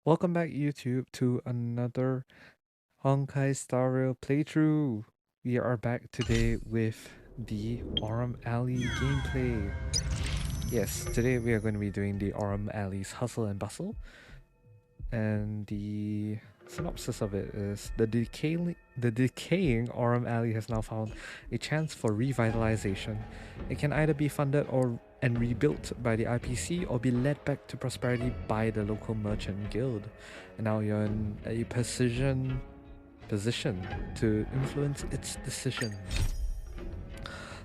Welcome back, YouTube, to another Honkai Star Rail playthrough. We are back today with the Aurum Alley gameplay. Yes, today we are going to be doing the Aurum Alley's Hustle and Bustle. And the synopsis of it is the decaying Aurum Alley has now found a chance for revitalization. It can either be funded and rebuilt by the IPC or be led back to prosperity by the local merchant guild. And now you're in a position to influence its decisions.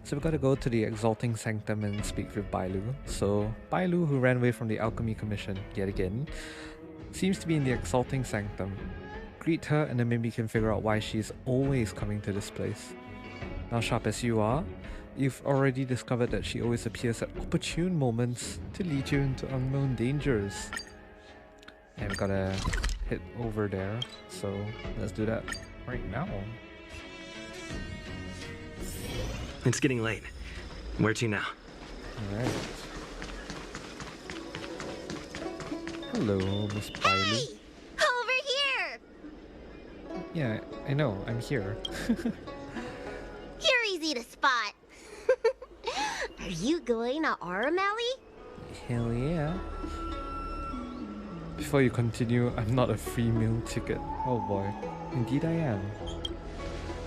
So we've got to go to the Exalting Sanctum and speak with Bailu. So Bailu, who ran away from the Alchemy Commission yet again, seems to be in the Exalting Sanctum. Greet her and then maybe you can figure out why she's always coming to this place. Now, sharp as you are, you've already discovered that she always appears at opportune moments to lead you into unknown dangers. And we've gotta head over there, so let's do that right now. It's getting late. Where to now? Alright. Hello, Miss Bailu. Hey! Over here! Yeah, I know, I'm here. You're easy to spot. Are you going to Aurum Alley? Hell yeah. Before you continue, I'm not a free meal ticket. Oh boy. Indeed I am.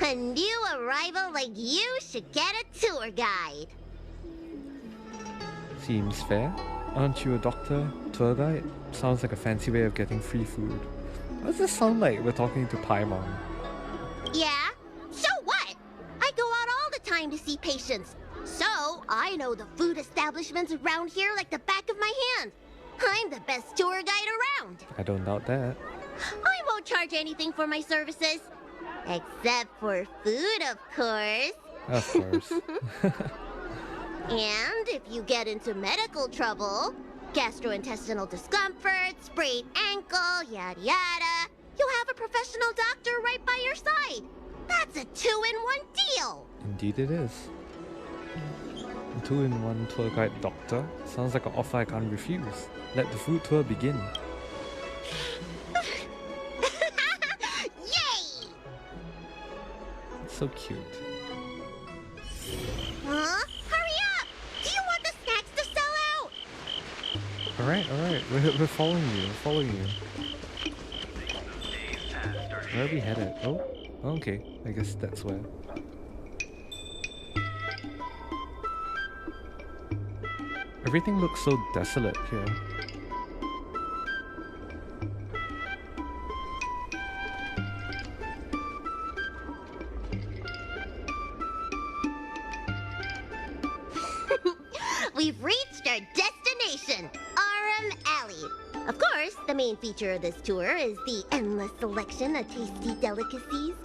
A new arrival like you should get a tour guide. Seems fair. Aren't you a doctor? Tour guide? Sounds like a fancy way of getting free food. Why does this sound like we're talking to Paimon? Yeah? So what? I go out all the time to see patients. So, I know the food establishments around here like the back of my hand. I'm the best tour guide around. I don't doubt that. I won't charge anything for my services. Except for food, of course. Of course. And if you get into medical trouble, gastrointestinal discomfort, sprained ankle, yada yada, you'll have a professional doctor right by your side. That's a two-in-one deal. Indeed it is. A two-in-one tour guide doctor. Sounds like an offer I can't refuse. Let the food tour begin. Yay! So cute. Huh? Hurry up! Do you want the snacks to sell out? Alright, we're following you, we're following you. Where are we headed? Oh, okay, I guess that's where. Everything looks so desolate here. We've reached our destination, Aurum Alley. Of course, the main feature of this tour is the endless selection of tasty delicacies.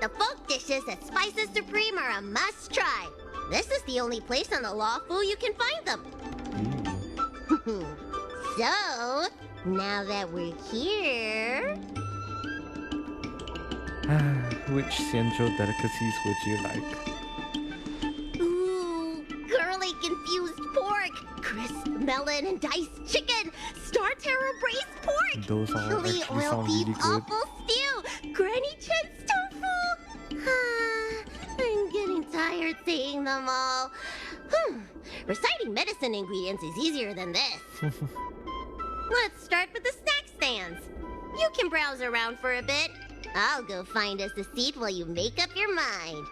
The folk dishes at Spices Supreme are a must-try. This is the only place on the Lawfu you can find them. So, now that we're here... Which Xianzhou delicacies would you like? Ooh, curly confused pork, crisp melon and diced chicken, Star Terror braised pork, Those all chili actually oil sound beef really good. awful stew, Granny Chen's tofu. I'm getting tired saying them all. Reciting medicine ingredients is easier than this. Let's start with the snack stands. You can browse around for a bit. I'll go find us a seat while you make up your mind.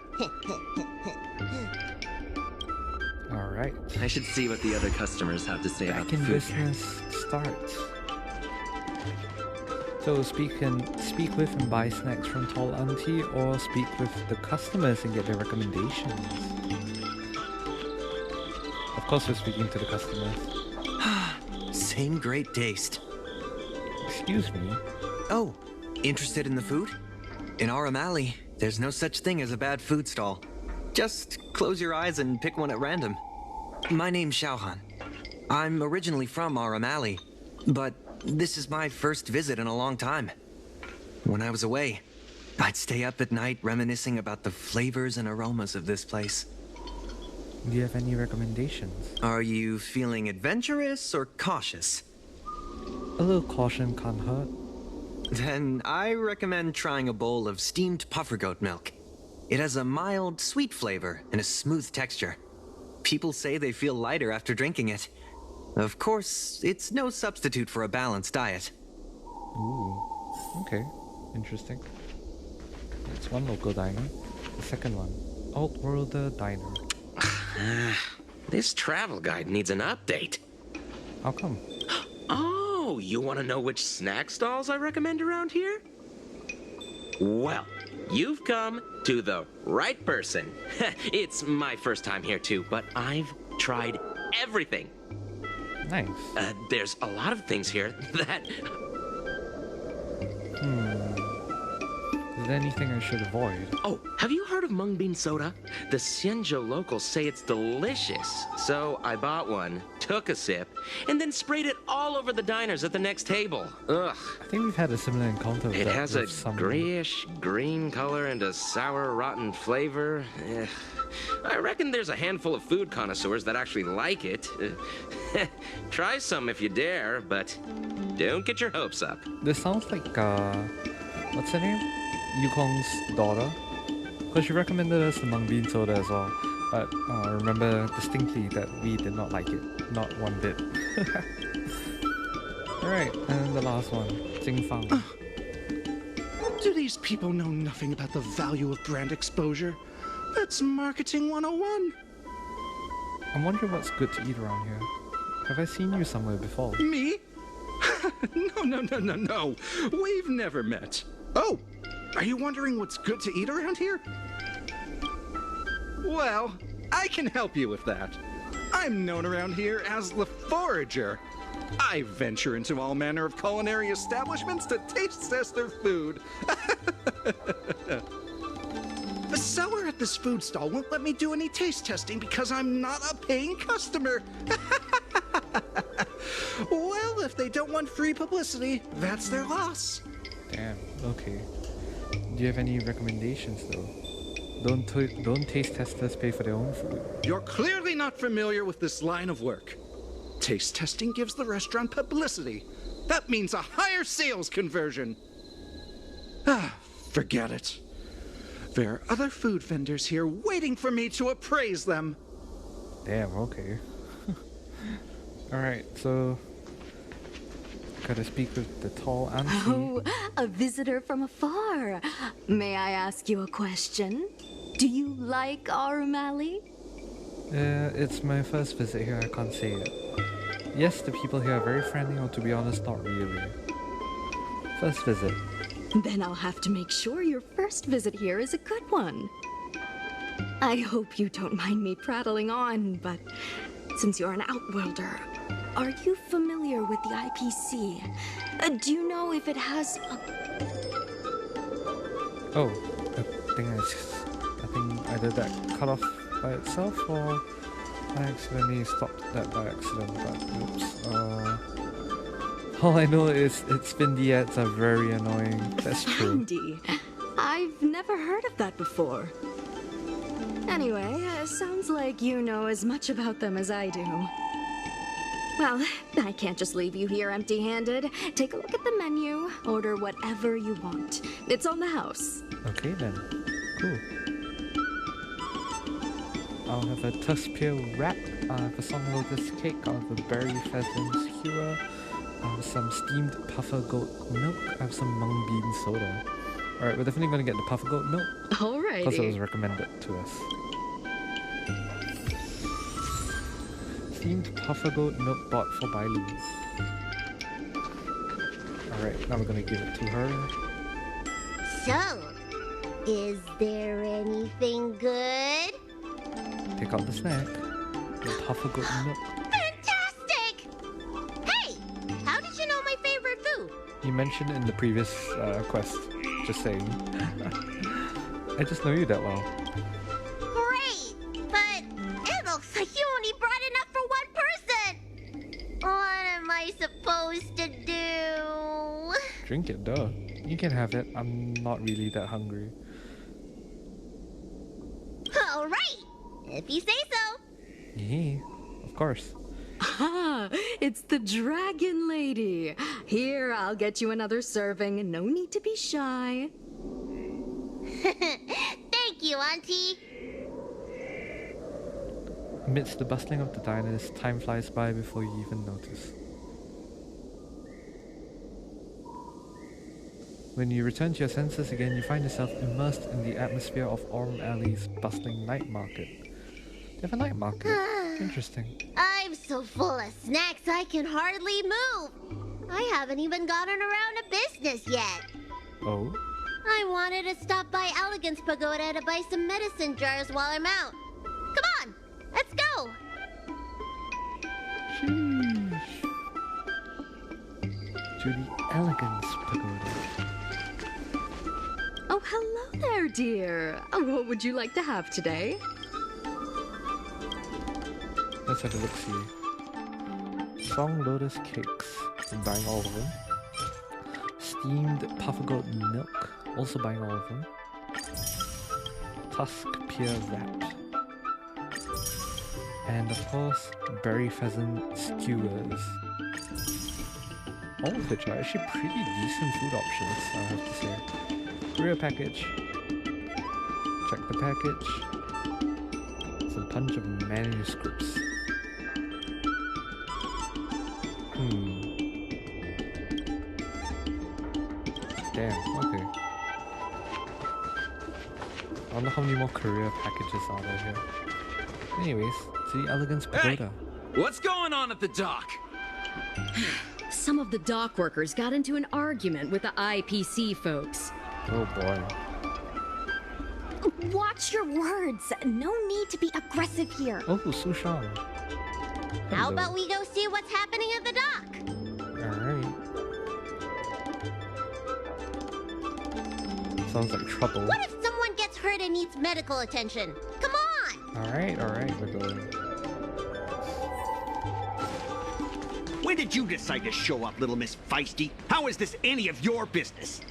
Alright, I should see what the other customers have to say about back the in food here. business starts. So speak with and buy snacks from Tall Auntie, or speak with the customers and get their recommendations. Of course we're speaking to the customers. Same great taste. Excuse me. Oh, interested in the food? In Aurum Alley, there's no such thing as a bad food stall. Just close your eyes and pick one at random. My name's Xiaohan. I'm originally from Aurum Alley, but this is my first visit in a long time. When I was away, I'd stay up at night reminiscing about the flavors and aromas of this place. Do you have any recommendations? Are you feeling adventurous or cautious? A little caution can't hurt. Then I recommend trying a bowl of steamed puffer goat milk. It has a mild, sweet flavor and a smooth texture. People say they feel lighter after drinking it. Of course, it's no substitute for a balanced diet. Ooh, okay, interesting. That's one local diner. The second one, Outworlder Diner. This travel guide needs an update. How come? Oh, you want to know which snack stalls I recommend around here? Well, you've come to the right person. It's my first time here too, but I've tried everything. Nice. There's a lot of things here that... Is there anything I should avoid? Oh, have you heard of mung bean soda? The Xianzhou locals say it's delicious. So I bought one, took a sip, and then sprayed it all over the diners at the next table. Ugh. I think we've had a similar encounter with It that has a with some... grayish green color and a sour, rotten flavor. I reckon there's a handful of food connoisseurs that actually like it. Try some if you dare, but don't get your hopes up. This sounds like, what's her name? Yukong's daughter. Because she recommended us the mung bean soda as well. But I remember distinctly that we did not like it. Not one bit. Alright, and the last one. Jingfang. Do these people know nothing about the value of brand exposure? That's marketing 101. I'm wondering what's good to eat around here. Have I seen you somewhere before? Me? No. We've never met. Oh, are you wondering what's good to eat around here? Well, I can help you with that. I'm known around here as the Forager. I venture into all manner of culinary establishments to taste test their food. The seller at this food stall won't let me do any taste testing because I'm not a paying customer. Well, if they don't want free publicity, that's their loss. Damn, okay. Do you have any recommendations though? Don't taste testers pay for their own food? You're clearly not familiar with this line of work. Taste testing gives the restaurant publicity. That means a higher sales conversion. Forget it. There are other food vendors here waiting for me to appraise them. Damn, okay. Alright, so... Gotta speak with the tall auntie. Oh, a visitor from afar. May I ask you a question? Do you like Aurum Alley? It's my first visit here, I can't say it. Yes, the people here are very friendly, or to be honest, not really. First visit. Then I'll have to make sure your first visit here is a good one. I hope you don't mind me prattling on, but since you're an Outworlder, are you familiar with the IPC? Do you know if it has a... Oh, I think either that cut off by itself, or I accidentally stopped that by accident, but oops. All I know is its spin ads are very annoying. That's true. Andy, I've never heard of that before. Anyway, sounds like you know as much about them as I do. Well, I can't just leave you here empty-handed. Take a look at the menu, order whatever you want. It's on the house. Okay then, cool. I'll have a Tuskpear wrap, I'll have a Song Lotus cake, I'll have a berry pheasant skewer, I'll have some steamed puffer goat milk, I have some mung bean soda. Alright, we're definitely gonna get the puffer goat milk, Alrighty. because it was recommended to us. Steamed puffer goat milk bought for Bailu. Alright, now we're gonna give it to her. So, is there anything good? Take out the snack. The puffer goat milk. Fantastic! Hey, how did you know my favorite food? You mentioned in the previous quest. Just saying. I just know you that well. Great, but it looks like you only brought enough for one person. What am I supposed to do? Drink it, duh. You can have it. I'm not really that hungry. All right, if you say so. Yeah, of course. Aha! It's the Dragon Lady. Here, I'll get you another serving. No need to be shy. Thank you, Auntie. Amidst the bustling of the diners, time flies by before you even notice. When you return to your senses again, you find yourself immersed in the atmosphere of Aurum Alley's bustling night market. They have a night market. Interesting. I'm so full of snacks I can hardly move. I haven't even gotten around to business yet. Oh? I wanted to stop by Elegance Pagoda to buy some medicine jars while I'm out. Come on, let's go. Sheesh. To the Elegance Pagoda. Oh, hello there, dear. What would you like to have today? Let's have a look-see. Song Lotus Cakes. I'm buying all of them. Steamed Puffergoat Milk. Also buying all of them. Tusk Pear Wrap. And of course, Berry Pheasant Skewers. All of which are actually pretty decent food options, I have to say. Courier package. Check the package. It's a bunch of manuscripts. Damn, okay. I wonder how many more courier packages are there here. Anyways, to the Elegance Pagoda. What's going on at the dock? Some of the dock workers got into an argument with the IPC folks. Oh boy. Watch your words. No need to be aggressive here. Oh, Sushang. How about we go see what's happening at the dock? Alright. Sounds like trouble. What if someone gets hurt and needs medical attention? Come on! Alright, we're going. When did you decide to show up, little Miss Feisty? How is this any of your business?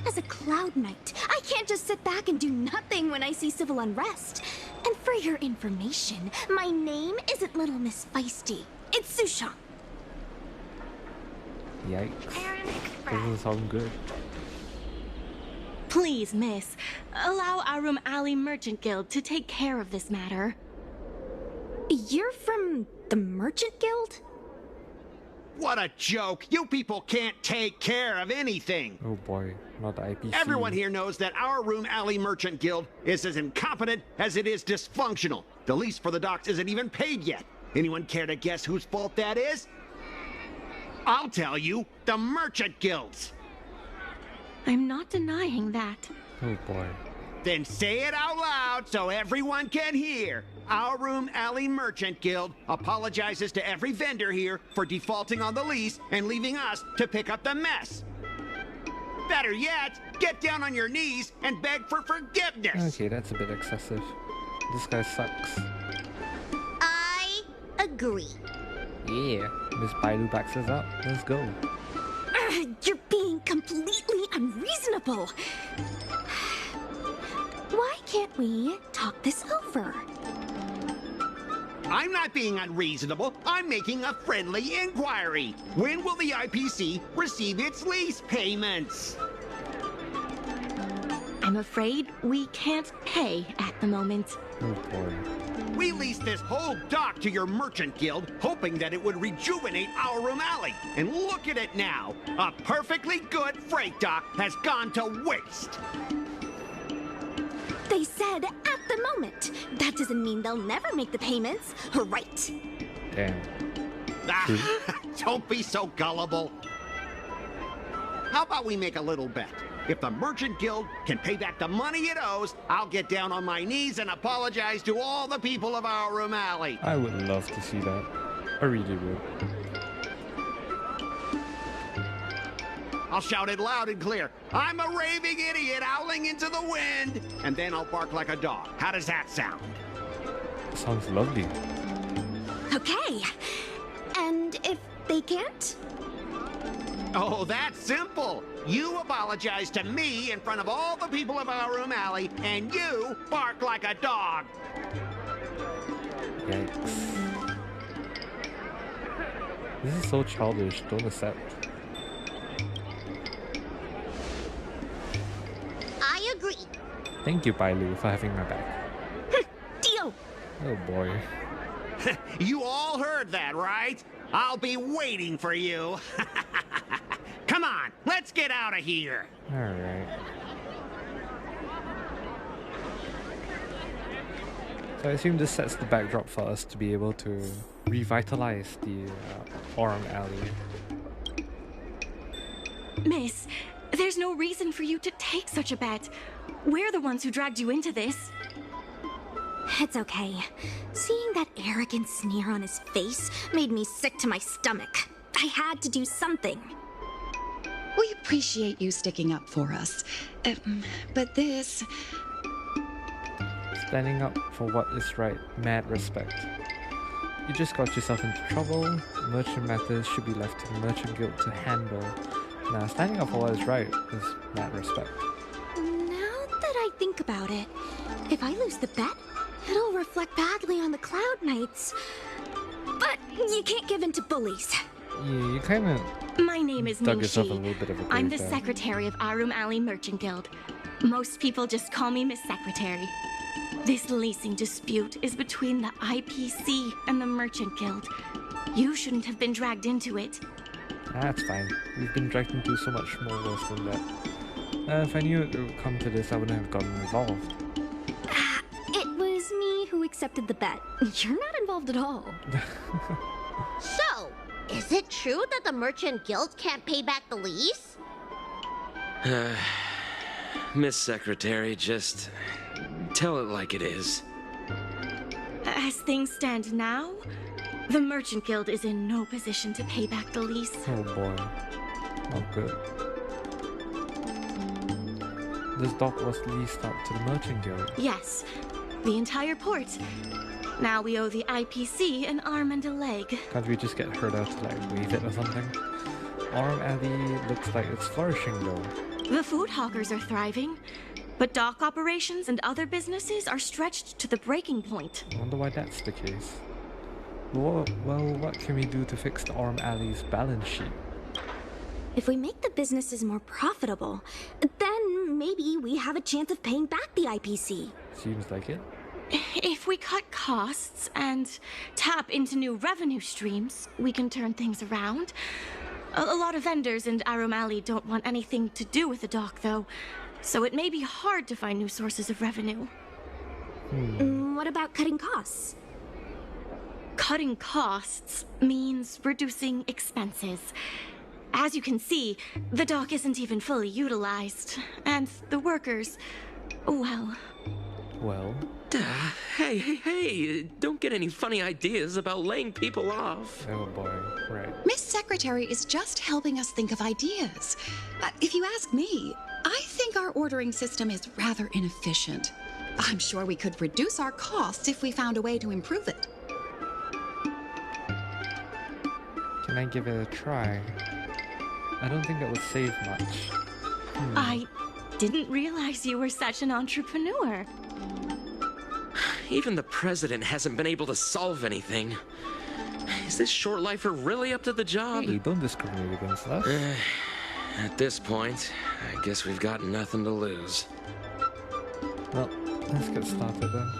As a Cloud Knight, I can't just sit back and do nothing when I see civil unrest. And for your information, my name isn't Little Miss Feisty. It's Sushang. Yikes. Doesn't sound good. Please, miss, allow Aurum Alley Merchant Guild to take care of this matter. You're from the Merchant Guild? What a joke! You people can't take care of anything! Oh boy, not the IPC. Everyone here knows that our Aurum Alley Merchant Guild is as incompetent as it is dysfunctional. The lease for the docks isn't even paid yet. Anyone care to guess whose fault that is? I'll tell you, the Merchant Guild's. I'm not denying that. Oh boy. Then say it out loud so everyone can hear. Our Aurum Alley Merchant Guild apologizes to every vendor here for defaulting on the lease and leaving us to pick up the mess. Better yet, get down on your knees and beg for forgiveness. Okay, that's a bit excessive. This guy sucks. I agree. Yeah, Miss Bailu backs us up. Let's go. You're being completely unreasonable. Why can't we talk this over? I'm not being unreasonable. I'm making a friendly inquiry. When will the IPC receive its lease payments? I'm afraid we can't pay at the moment. Oh boy. We leased this whole dock to your merchant guild, hoping that it would rejuvenate our Aurum Alley. And look at it now. A perfectly good freight dock has gone to waste. They said at the moment. That doesn't mean they'll never make the payments, right? Damn. Don't be so gullible. How about we make a little bet? If the Merchant Guild can pay back the money it owes, I'll get down on my knees and apologize to all the people of our Aurum Alley. I would love to see that. I really would. I'll shout it loud and clear. I'm a raving idiot howling into the wind. And then I'll bark like a dog. How does that sound? Sounds lovely. Okay. And if they can't? Oh, that's simple. You apologize to me in front of all the people of our Aurum Alley, and you bark like a dog. Yikes. This is so childish, don't accept. I agree. Thank you, Bailu, for having my back. Deal! Oh boy. You all heard that, right? I'll be waiting for you. Come on, let's get out of here. Alright. So I assume this sets the backdrop for us to be able to revitalize the Aurum Alley. Miss, there's no reason for you to take such a bet. We're the ones who dragged you into this. It's okay. Seeing that arrogant sneer on his face made me sick to my stomach. I had to do something. We appreciate you sticking up for us. But this... Standing up for what is right, mad respect. You just got yourself into trouble. Merchant matters should be left to the Merchant Guild to handle. Now, standing up for what is right is mad respect. Now that I think about it, if I lose the bet, it'll reflect badly on the Cloud Knights. But you can't give in to bullies. Yeah, you kind of My name is dug yourself a Ming-Chi. little bit of a grave I'm the there. secretary of Aurum Alley Merchant Guild. Most people just call me Miss Secretary. This leasing dispute is between the IPC and the Merchant Guild. You shouldn't have been dragged into it. That's fine. We've been dragged into so much more worse than that. If I knew it would come to this, I wouldn't have gotten involved. It was me who accepted the bet. You're not involved at all. So, is it true that the Merchant Guild can't pay back the lease? Miss Secretary, just tell it like it is. As things stand now, the Merchant Guild is in no position to pay back the lease. Oh boy. Not good. This dock was leased out to the Merchant Guild. Yes, the entire port. Now we owe the IPC an arm and a leg. Can't we just get her to like wave it or something? Aurum Alley looks like it's flourishing though. The food hawkers are thriving, but dock operations and other businesses are stretched to the breaking point. I wonder why that's the case. Well, what can we do to fix the Aurum Alley's balance sheet? If we make the businesses more profitable, then maybe we have a chance of paying back the IPC. Seems like it. If we cut costs and tap into new revenue streams, we can turn things around. A lot of vendors in Aurum Alley don't want anything to do with the dock, though, so it may be hard to find new sources of revenue. What about cutting costs? Cutting costs means reducing expenses. As you can see, the dock isn't even fully utilized, and the workers, well... Well? Hey, don't get any funny ideas about laying people off. Oh boy, right. Miss Secretary is just helping us think of ideas. If you ask me, I think our ordering system is rather inefficient. I'm sure we could reduce our costs if we found a way to improve it. Can I give it a try? I don't think that would save much. I didn't realize you were such an entrepreneur. Even the president hasn't been able to solve anything. Is this short lifer really up to the job? Hey, don't discriminate against us. At this point, I guess we've got nothing to lose. Well, let's get started then.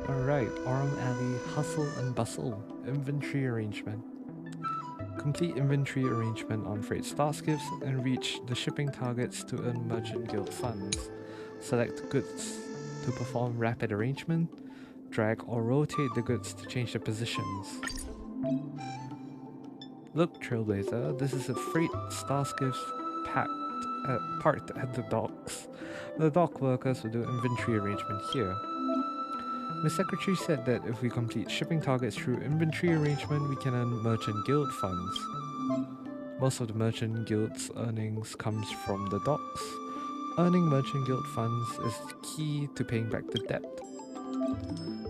Alright, Aurum Alley Hustle and Bustle. Inventory Arrangement. Complete inventory arrangement on freight starships and reach the shipping targets to earn Merchant Guild funds. Select goods to perform rapid arrangement. Drag or rotate the goods to change their positions. Look, Trailblazer, this is a freight starships parked at the docks. The dock workers will do inventory arrangement here. Miss Secretary said that if we complete shipping targets through inventory arrangement, we can earn Merchant Guild funds. Most of the Merchant Guild's earnings comes from the docks. Earning Merchant Guild funds is key to paying back the debt.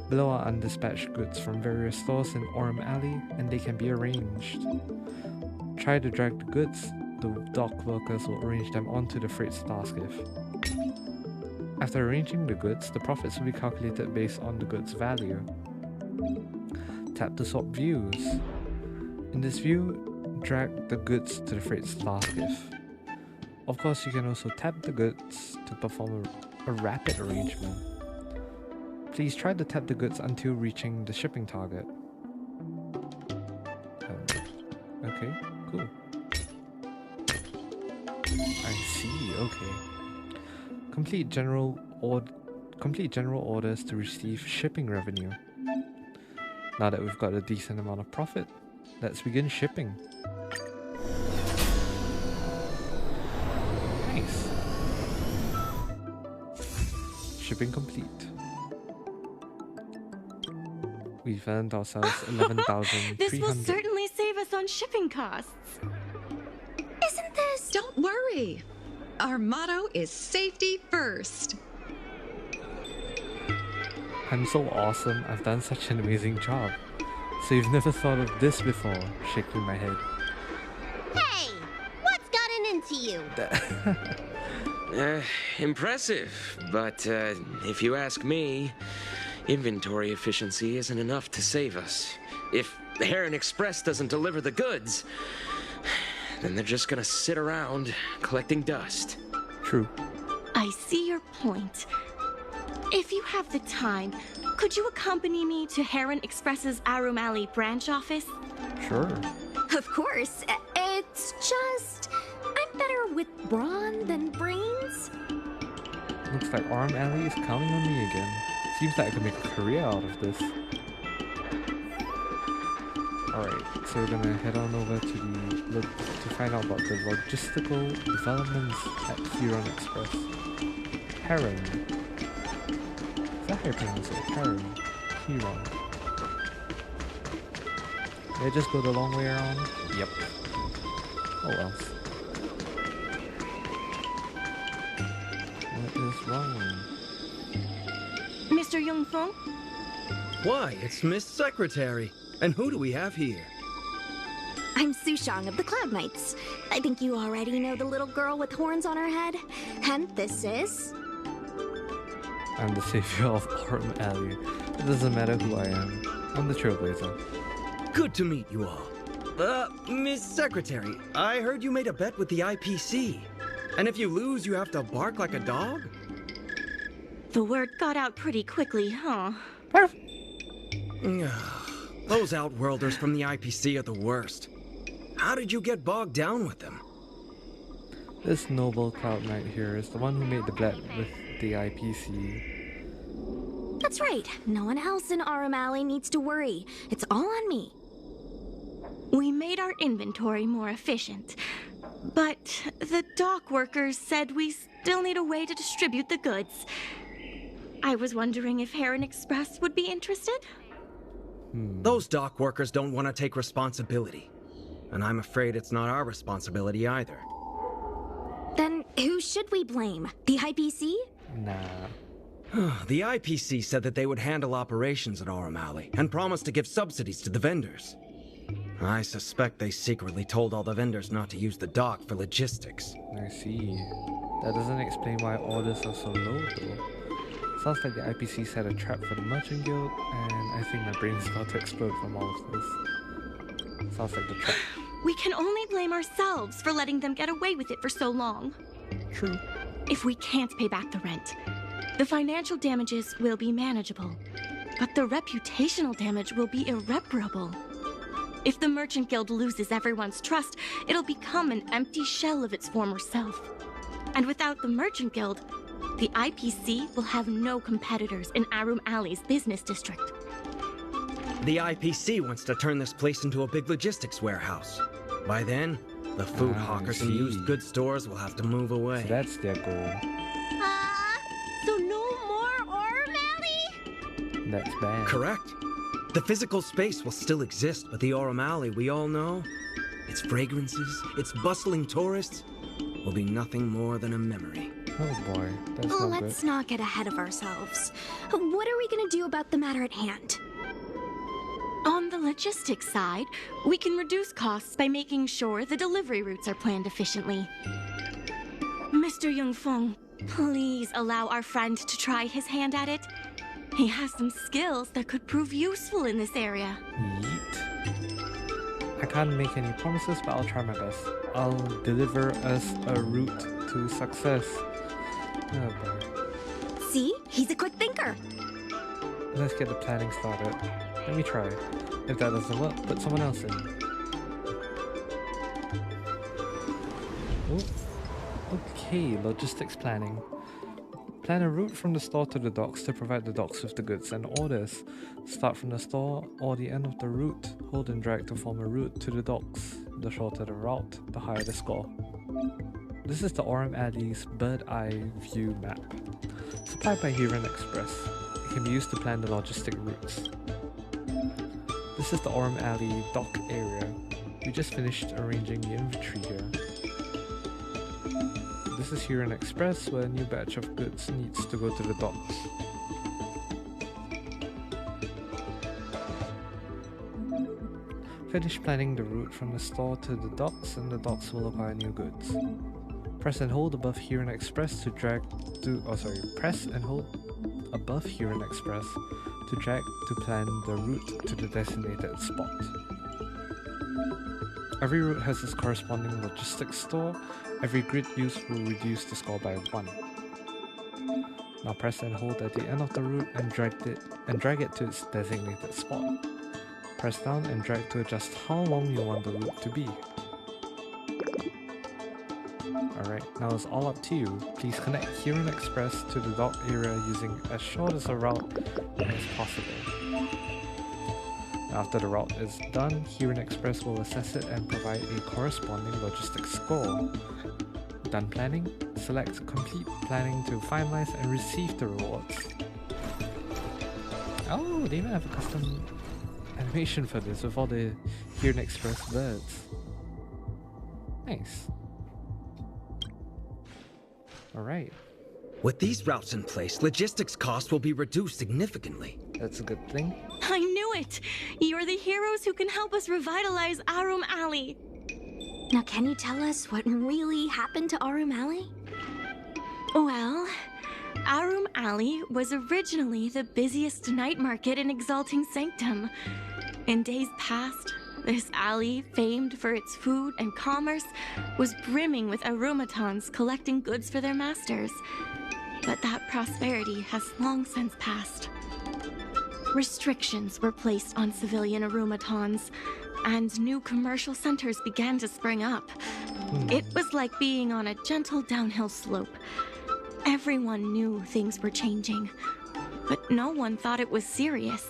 Below are undispatched goods from various stores in Aurum Alley, and they can be arranged. Try to drag the goods, the dock workers will arrange them onto the freight starskiff. After arranging the goods, the profits will be calculated based on the goods' value. Tap to swap views. In this view, drag the goods to the freight's last skiff. Of course, you can also tap the goods to perform a rapid arrangement. Please try to tap the goods until reaching the shipping target. Okay, cool. I see, okay. Complete general orders to receive shipping revenue. Now that we've got a decent amount of profit, let's begin shipping. Nice. Shipping complete. We've earned ourselves 11,300. This will certainly save us on shipping costs. Isn't this? Don't worry. Our motto is safety first. I'm so awesome, I've done such an amazing job. So you've never thought of this before, shaking my head. Hey, what's gotten into you? Impressive, but if you ask me, inventory efficiency isn't enough to save us. If the Heron Express doesn't deliver the goods, then they're just gonna sit around collecting dust. True. I see your point. If you have the time, could you accompany me to Heron Express's Aurum Alley branch office? Sure. Of course. It's just... I'm better with brawn than brains. Looks like Aurum Alley is counting on me again. Seems like I can make a career out of this. Alright, so we're gonna head on over to find out about the logistical developments at Heron Express. Heron. Is that how you pronounce it? Heron. Heron. Did I just go the long way around? Yep. Oh well. What is wrong? Mr. Yongfeng? Why, it's Miss Secretary. And who do we have here? I'm Sushang of the Cloud Knights. I think you already know the little girl with horns on her head. And this is... I'm the savior of Aurum Alley. It doesn't matter who I am. I'm the trailblazer. Good to meet you all. Miss Secretary, I heard you made a bet with the IPC. And if you lose, you have to bark like a dog? The word got out pretty quickly, huh? Those outworlders from the IPC are the worst. How did you get bogged down with them? This noble Cloud Knight here is the one who made the bet with the IPC. That's right. No one else in Aurum Alley needs to worry. It's all on me. We made our inventory more efficient, but the dock workers said we still need a way to distribute the goods. I was wondering if Heron Express would be interested? Those dock workers don't want to take responsibility. And I'm afraid it's not our responsibility either. Then who should we blame? The IPC? Nah. The IPC said that they would handle operations at Aurum Alley and promised to give subsidies to the vendors. I suspect they secretly told all the vendors not to use the dock for logistics. I see. That doesn't explain why orders are so low though. Sounds like the IPC set a trap for the Merchant Guild, and I think my brain's about to explode from all of this. Sounds like the trap. We can only blame ourselves for letting them get away with it for so long. True. If we can't pay back the rent, the financial damages will be manageable, but the reputational damage will be irreparable. If the Merchant Guild loses everyone's trust, it'll become an empty shell of its former self. And without the Merchant Guild, the IPC will have no competitors in Aurum Alley's business district. The IPC wants to turn this place into a big logistics warehouse. By then, the food hawkers and used goods stores will have to move away. So that's their goal. So no more Aurum Alley? That's bad. Correct. The physical space will still exist, but the Aurum Alley we all know, its fragrances, its bustling tourists, will be nothing more than a memory. Oh boy, that's not good. Let's not get ahead of ourselves. What are we gonna do about the matter at hand? On the logistics side, we can reduce costs by making sure the delivery routes are planned efficiently. Mr. Yongfeng, please allow our friend to try his hand at it. He has some skills that could prove useful in this area. Yeet. I can't make any promises, but I'll try my best. I'll deliver us a route to success. Oh boy. See? He's a quick thinker. Let's get the planning started. Let me try. If that doesn't work, put someone else in. Oh. Okay, logistics planning. Plan a route from the store to the docks to provide the docks with the goods and orders. Start from the store or the end of the route. Hold and drag to form a route to the docks. The shorter the route, the higher the score. This is the Aurum Alley's bird eye view map. Supplied by Huron Express. It can be used to plan the logistic routes. This is the Aurum Alley dock area. We just finished arranging the inventory here. This is Huron Express, where a new batch of goods needs to go to the docks. Finish planning the route from the store to the docks, and the docks will acquire new goods. Press and hold above Huron Express to drag to... press and hold above Huron Express to drag to plan the route to the designated spot. Every route has its corresponding logistics store. Every grid used will reduce the score by 1. Now press and hold at the end of the route and drag it to its designated spot. Press down and drag to adjust how long you want the route to be. Alright, now it's all up to you. Please connect Huron Express to the dock area using as short as a route as possible. After the route is done, Huron Express will assess it and provide a corresponding logistics score. Done planning? Select Complete Planning to finalize and receive the rewards. Oh, they even have a custom animation for this with all the Huron Express birds. Nice. Alright. With these routes in place, logistics costs will be reduced significantly. That's a good thing. I knew it! You're the heroes who can help us revitalize Aurum Alley. Now, can you tell us what really happened to Aurum Alley? Well, Aurum Alley was originally the busiest night market in Exalting Sanctum. In days past, this alley, famed for its food and commerce, was brimming with aromatons collecting goods for their masters. But that prosperity has long since passed. Restrictions were placed on civilian aromatons, and new commercial centers began to spring up. It was like being on a gentle downhill slope. Everyone knew things were changing, but no one thought it was serious.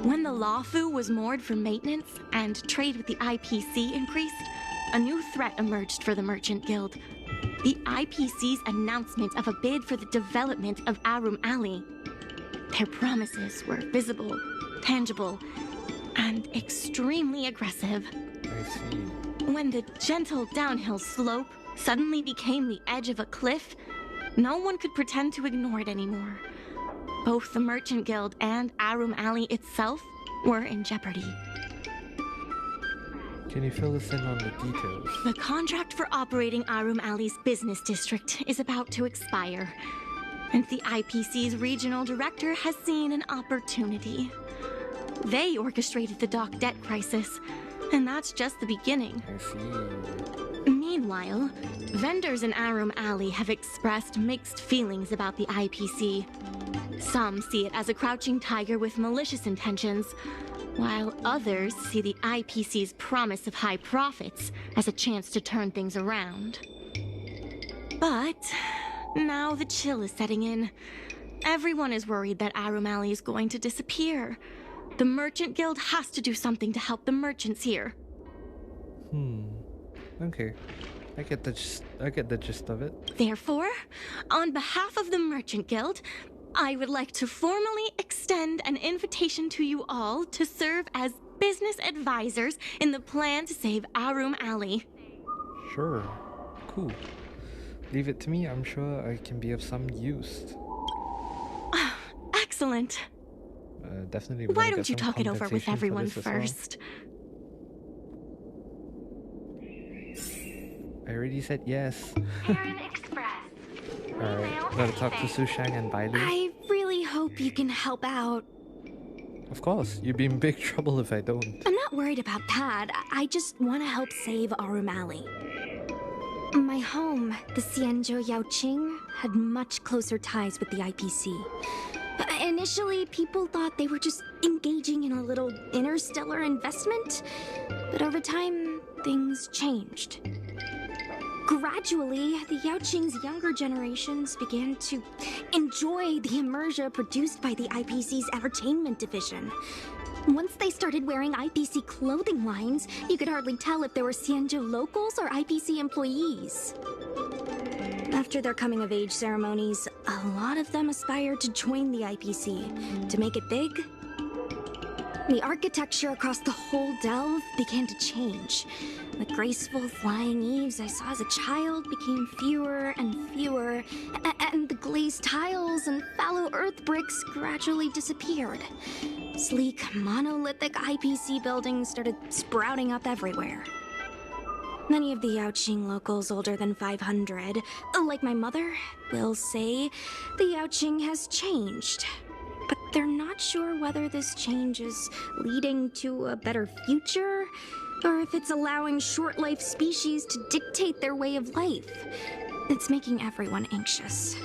When the Lawfu was moored for maintenance and trade with the IPC increased, a new threat emerged for the Merchant Guild. The IPC's announcement of a bid for the development of Aurum Alley. Their promises were visible, tangible, and extremely aggressive. I see. When the gentle downhill slope suddenly became the edge of a cliff, no one could pretend to ignore it anymore. Both the Merchant Guild and Aurum Alley itself were in jeopardy. Can you fill us in on the details? The contract for operating Aurum Alley's business district is about to expire, and the IPC's regional director has seen an opportunity. They orchestrated the dock debt crisis, and that's just the beginning. I see. Meanwhile, vendors in Aurum Alley have expressed mixed feelings about the IPC. Some see it as a crouching tiger with malicious intentions, while others see the IPC's promise of high profits as a chance to turn things around. But now the chill is setting in. Everyone is worried that Aurum Alley is going to disappear. The Merchant Guild has to do something to help the merchants here. Okay. I get the gist of it. Therefore, on behalf of the Merchant Guild, I would like to formally extend an invitation to you all to serve as business advisors in the plan to save Aurum Alley. Sure. Cool. Leave it to me. I'm sure I can be of some use. Excellent. Definitely. Why don't you talk it over with everyone first? I already said yes. Huron Express. Alright, gotta talk to Sushang and Bailu. I really hope hope you can help out. Of course, you'd be in big trouble if I don't. I'm not worried about that. I just want to help save Aurum Alley. My home, the Xianzhou Yaoqing, had much closer ties with the IPC. Initially, people thought they were just engaging in a little interstellar investment, but over time, things changed. Gradually, the Yaoqing's younger generations began to enjoy the immersia produced by the IPC's entertainment division. Once they started wearing IPC clothing lines, you could hardly tell if they were Xianzhou locals or IPC employees. After their coming-of-age ceremonies, a lot of them aspired to join the IPC. To make it big, the architecture across the whole delve began to change. The graceful flying eaves I saw as a child became fewer and fewer, and the glazed tiles and fallow earth bricks gradually disappeared. Sleek, monolithic IPC buildings started sprouting up everywhere. Many of the Yaoqing locals older than 500, like my mother, will say the Yaoqing has changed. But they're not sure whether this change is leading to a better future, or if it's allowing short-life species to dictate their way of life. It's making everyone anxious.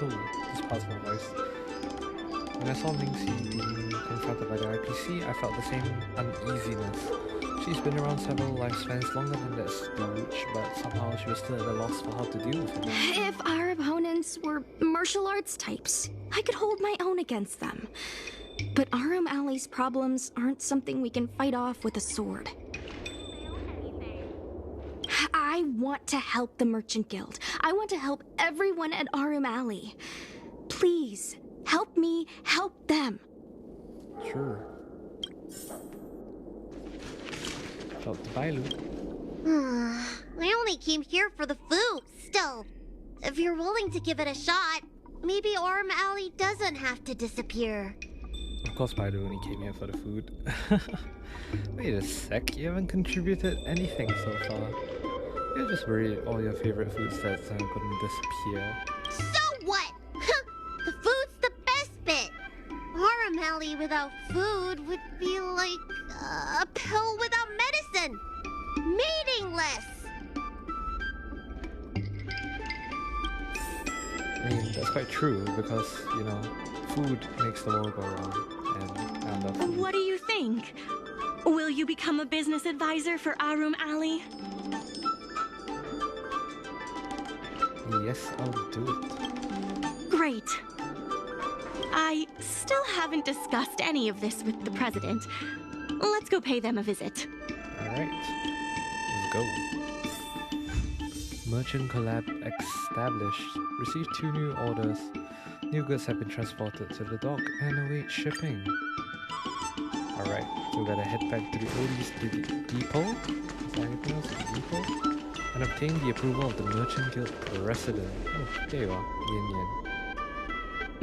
Oh, this part's my voice. When I saw Lingxi being confronted by the IPC, I felt the same uneasiness. She's been around several lifespans longer than that stooge, but somehow she was still at a loss for how to deal with it. If our opponents were martial arts types, I could hold my own against them. But Aurum Alley's problems aren't something we can fight off with a sword. I want to help the Merchant Guild. I want to help everyone at Aurum Alley. Please, help me help them. Sure. Help the Bailu. I only came here for the food. Still, if you're willing to give it a shot, maybe Aurum Alley doesn't have to disappear. Of course Bailu only came here for the food. Wait a sec, you haven't contributed anything so far. You're just worried all your favorite food sets are gonna disappear. So what? The food's the best bit. Aurum Alley without food would be like a pill without medicine. Meaningless. I mean, that's quite true because, you know, food makes the world go round. And what do you think? Will you become a business advisor for Aurum Alley? Yes, I'll do it. Great. I still haven't discussed any of this with the president. Let's go pay them a visit. Alright, let's go. Merchant collab established. Received 2 new orders. New goods have been transported to the dock and await shipping. Alright, so we gotta head back to the Odie's depot. Is that how you pronounce it? Depot? And obtain the approval of the Merchant Guild President. Oh, there you are, Yan Yan.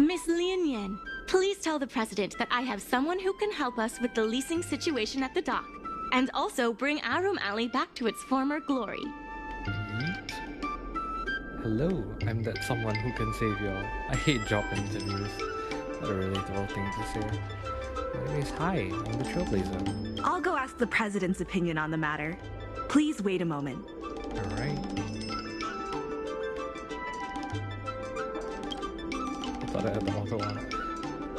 Miss Lian Yan, please tell the president that I have someone who can help us with the leasing situation at the dock, and also bring Aurum Alley back to its former glory. Yeet. Hello, I'm that someone who can save y'all. I hate job interviews. What a relatable thing to say. Anyways, hi, I'm the Trailblazer. I'll go ask the president's opinion on the matter. Please wait a moment. Alright. I thought I had the auto on.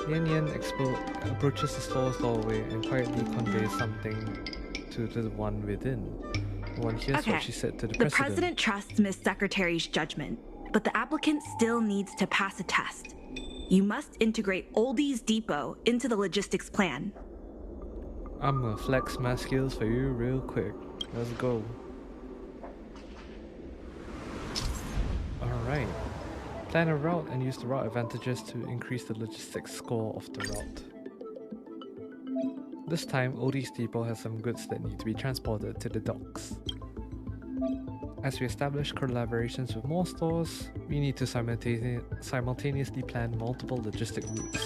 Yan Yan approaches the store's doorway and quietly conveys something to the one within. The one hears what she said to the president. The president trusts Miss Secretary's judgment, but the applicant still needs to pass a test. You must integrate Oldie's Depot into the logistics plan. I'm gonna flex my skills for you real quick. Let's go. Alright. Plan a route and use the route advantages to increase the logistics score of the route. This time, Odie's Depot has some goods that need to be transported to the docks. As we establish collaborations with more stores, we need to simultaneously plan multiple logistic routes.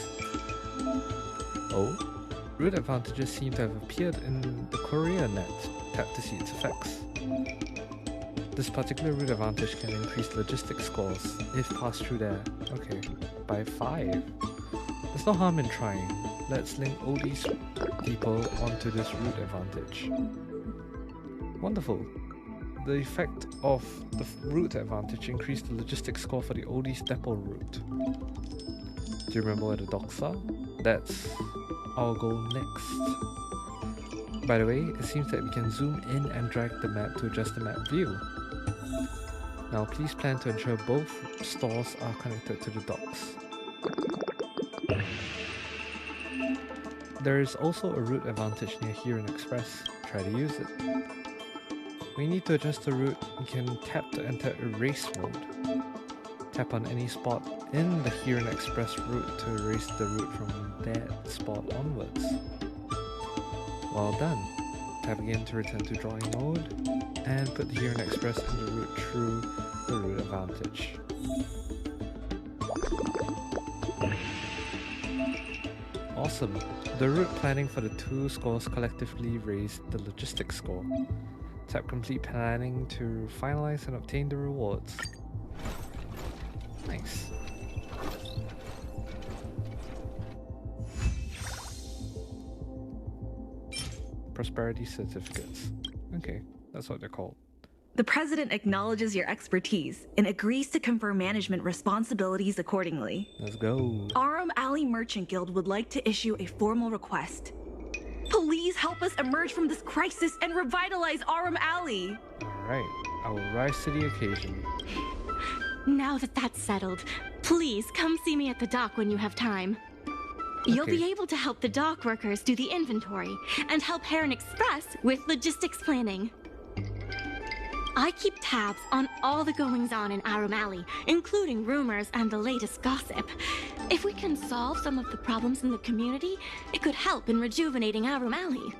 Oh? Route advantages seem to have appeared in the courier net. Tap to see its effects. This particular route advantage can increase logistics scores if passed through there. Okay, by 5. There's no harm in trying. Let's link all these people onto this route advantage. Wonderful. The effect of the route advantage increased the logistics score for the Oldies depot route. Do you remember where the docks are? That's our goal next. By the way, it seems that we can zoom in and drag the map to adjust the map view. Now please plan to ensure both stores are connected to the docks. There is also a route advantage near Huron Express. Try to use it. We need to adjust the route. We can tap to enter erase mode. Tap on any spot in the Huron Express route to erase the route from that spot onwards. Well done. Tap again to return to drawing mode, and put the Huron Express in the route through the route advantage. Awesome. The route planning for the two scores collectively raised the logistics score. Tap complete planning to finalize and obtain the rewards. Nice. Prosperity certificates. Okay, that's what they're called. The President acknowledges your expertise and agrees to confer management responsibilities accordingly. Let's go. Aurum Alley Merchant Guild would like to issue a formal request. Please help us emerge from this crisis and revitalize Aurum Alley! Alright, I will rise to the occasion. Now that that's settled, please come see me at the dock when you have time. You'll be able to help the dock workers do the inventory and help Heron Express with logistics planning. I keep tabs on all the goings-on in Aurum Alley, including rumors and the latest gossip. If we can solve some of the problems in the community, it could help in rejuvenating Aurum Alley.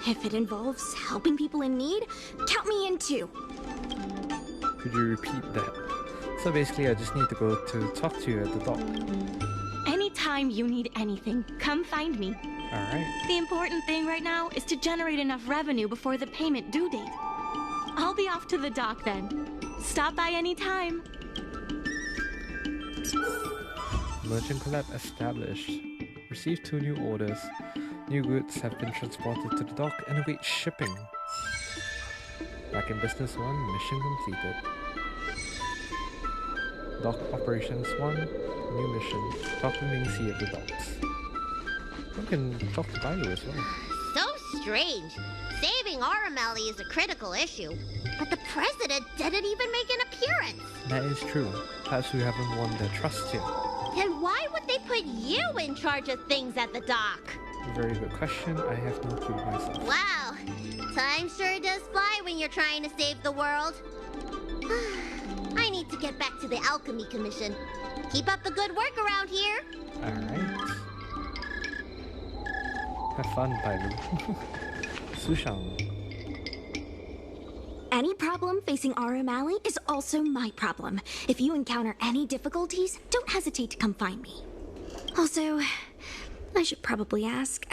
If it involves helping people in need, count me in too. Could you repeat that? So basically I just need to go to talk to you at the dock. Anytime you need anything, come find me. Alright. The important thing right now is to generate enough revenue before the payment due date. I'll be off to the dock then. Stop by anytime. Merchant collab established. Received 2 new orders. New goods have been transported to the dock and await shipping. Back in business 1, mission completed. Dock operations 1, new mission. Talk to Mingxi at the docks. We can talk to Bailu as well. So strange. Saving Aurum Alley is a critical issue, but the president didn't even make an appearance. That is true. Perhaps we haven't won their trust yet. Then why would they put you in charge of things at the dock? Very good question. I have no clue myself. Wow. Time sure does fly when you're trying to save the world. I need to get back to the Alchemy Commission. Keep up the good work around here. Alright. Have fun, Bailu. Sushang. Any problem facing Aurum Alley is also my problem. If you encounter any difficulties, don't hesitate to come find me. Also, I should probably ask,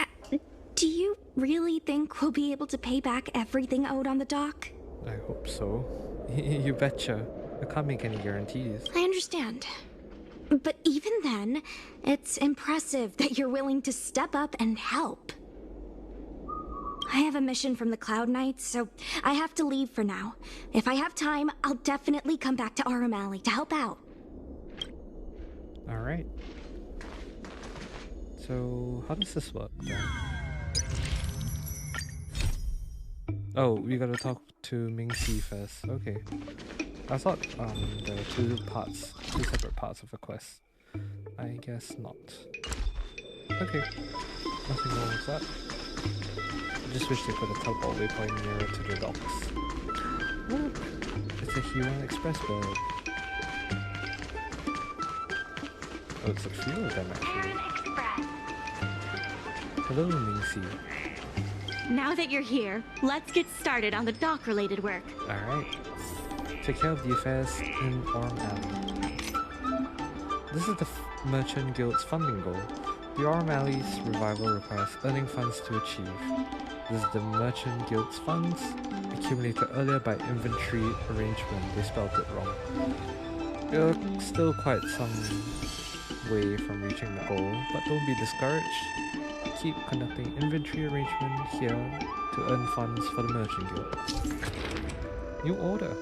do you really think we'll be able to pay back everything owed on the dock? I hope so. You betcha. I can't make any guarantees. I understand. But even then, it's impressive that you're willing to step up and help. I have a mission from the Cloud Knights, so I have to leave for now. If I have time, I'll definitely come back to Aurum Alley to help out. Alright. So, how does this work then? Oh, we gotta talk to Mingxi first. Okay. I thought there were two separate parts of the quest. I guess not. Okay. Nothing wrong with that. I just wish they put a teleport waypoint nearer to the docks. Look! It's a Huron Express bird. Oh, it's a few of them actually. Hello, Mingxi. Now that you're here, let's get started on the dock-related work. Alright. Take care of the affairs in Aurum Alley. This is the Merchant Guild's funding goal. The Aurum Alley's revival requires earning funds to achieve. This is the Merchant Guild's funds. We accumulated earlier by inventory arrangement. They spelled it wrong. You're still quite some way from reaching the goal, but don't be discouraged. Keep conducting inventory arrangement here to earn funds for the merchant guild. New order.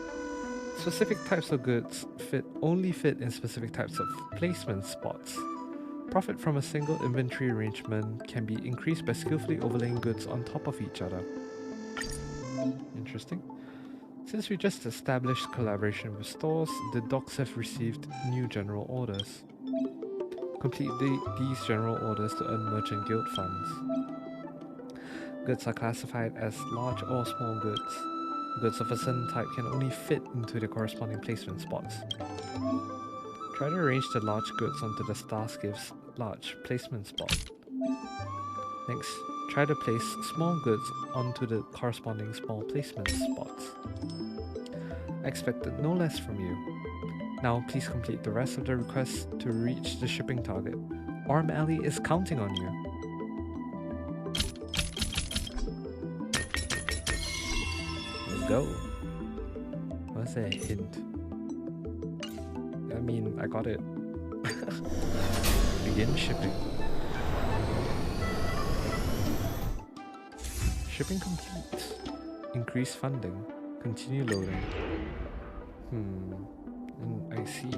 Specific types of goods only fit in specific types of placement spots. Profit from a single inventory arrangement can be increased by skillfully overlaying goods on top of each other. Interesting. Since we just established collaboration with stores, the docks have received new general orders. Complete these general orders to earn merchant guild funds. Goods are classified as large or small goods. Goods of a certain type can only fit into the corresponding placement spots. Try to arrange the large goods onto the Starskiff's large placement spot. Next, try to place small goods onto the corresponding small placement spots. I expected no less from you. Now please complete the rest of the requests to reach the shipping target. Aurum Alley is counting on you. Let's go. What's that hint? I mean, I got it. Begin shipping. Shipping complete. Increase funding. Continue loading. I see.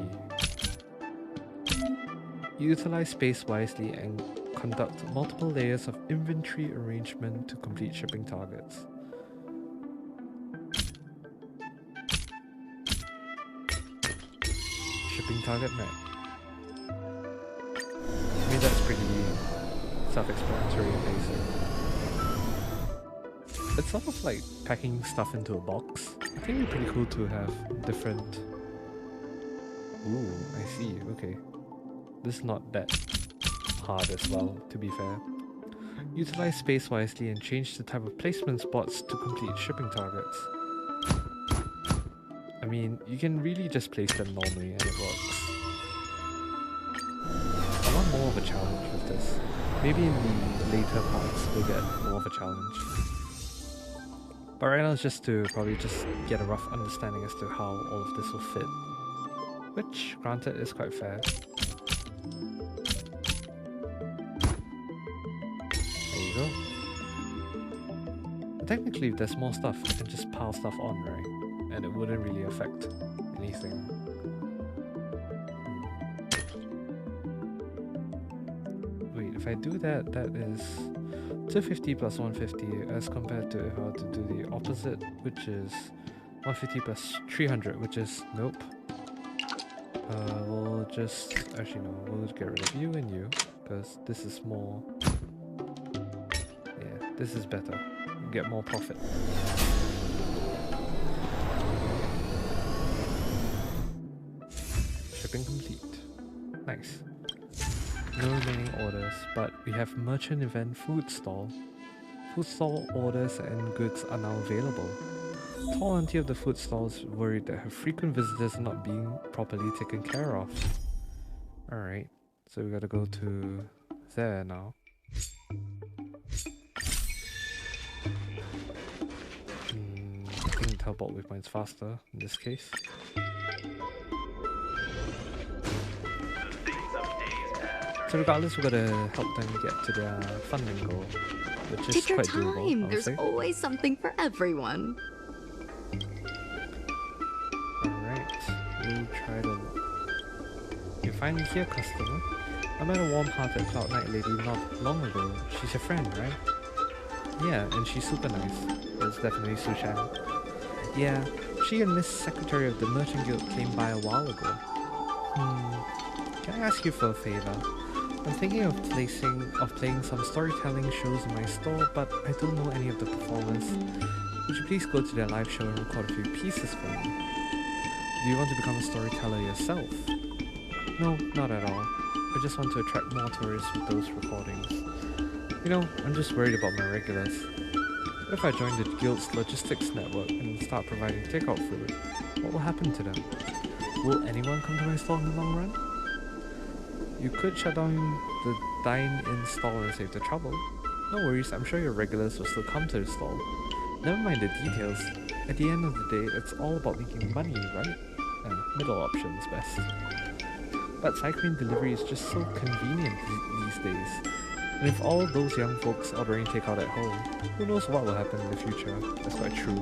Utilize space wisely and conduct multiple layers of inventory arrangement to complete shipping targets. Shipping target met. I mean, that's pretty self-explanatory and basic. It's sort of like packing stuff into a box. I think it'd be pretty cool to have different... Ooh, I see, okay. This is not that hard as well, to be fair. Utilize space wisely and change the type of placement spots to complete shipping targets. I mean, you can really just place them normally and it works. I want more of a challenge with this. Maybe in the later parts we'll get more of a challenge. But right now it's just to probably just get a rough understanding as to how all of this will fit. Which, granted, is quite fair. There you go. But technically, if there's more stuff, I can just pile stuff on, right? And it wouldn't really affect anything. Wait, if I do that, that is 250 plus 150 as compared to if I were to do the opposite, which is 150 plus 300, which is nope. We'll just, actually no, we'll get rid of you and you, because this is more, yeah, this is better. You get more profit. Shipping complete. Nice. No remaining orders, but we have merchant event food stall. Food stall orders and goods are now available. Tall auntie of the food stall is worried that her frequent visitors are not being properly taken care of. Alright, so we gotta go to there now. I think teleport with mine's faster in this case. So regardless, we're gonna help them get to their funding goal, which is Take your quite time. doable, There's always something for everyone. We'll try to... You're finally here, customer. I met a warm-hearted Cloud Knight lady not long ago. She's your friend, right? Yeah, and she's super nice. It's definitely Sushan. Yeah, she and Miss Secretary of the Merchant Guild came by a while ago. Can I ask you for a favor? I'm thinking of playing some storytelling shows in my store, but I don't know any of the performers. Would you please go to their live show and record a few pieces for me? Do you want to become a storyteller yourself? No, not at all. I just want to attract more tourists with those recordings. You know, I'm just worried about my regulars. What if I join the guild's logistics network and start providing takeout food? What will happen to them? Will anyone come to my stall in the long run? You could shut down the dine-in stall and save the trouble. No worries, I'm sure your regulars will still come to the stall. Never mind the details. At the end of the day, it's all about making money, right? Middle option is best. But cycling delivery is just so convenient these days. And if all those young folks ordering takeout at home, who knows what will happen in the future? That's quite true.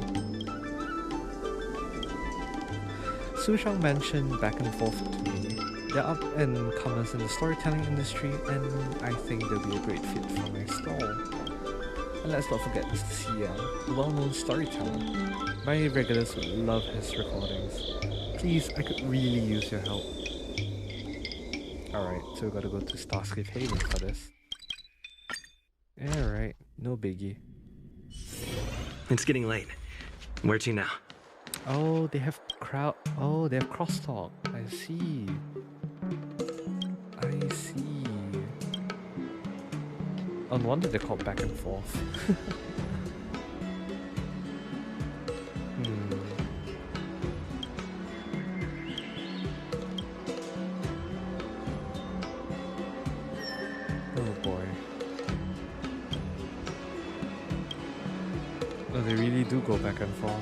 Sushang mentioned back and forth to me. They're up and comers in the storytelling industry, and I think they'll be a great fit for my stall. And let's not forget Mr. Sia, a well-known storyteller. My regulars would love his recordings. Please, I could really use your help. Alright, so we gotta go to Starscape Haven for this. Alright, no biggie. It's getting late. Where to now? Oh, they have they have crosstalk. I see. I see. Oh, no wonder they're called back and forth. Oh boy. Oh, they really do go back and forth.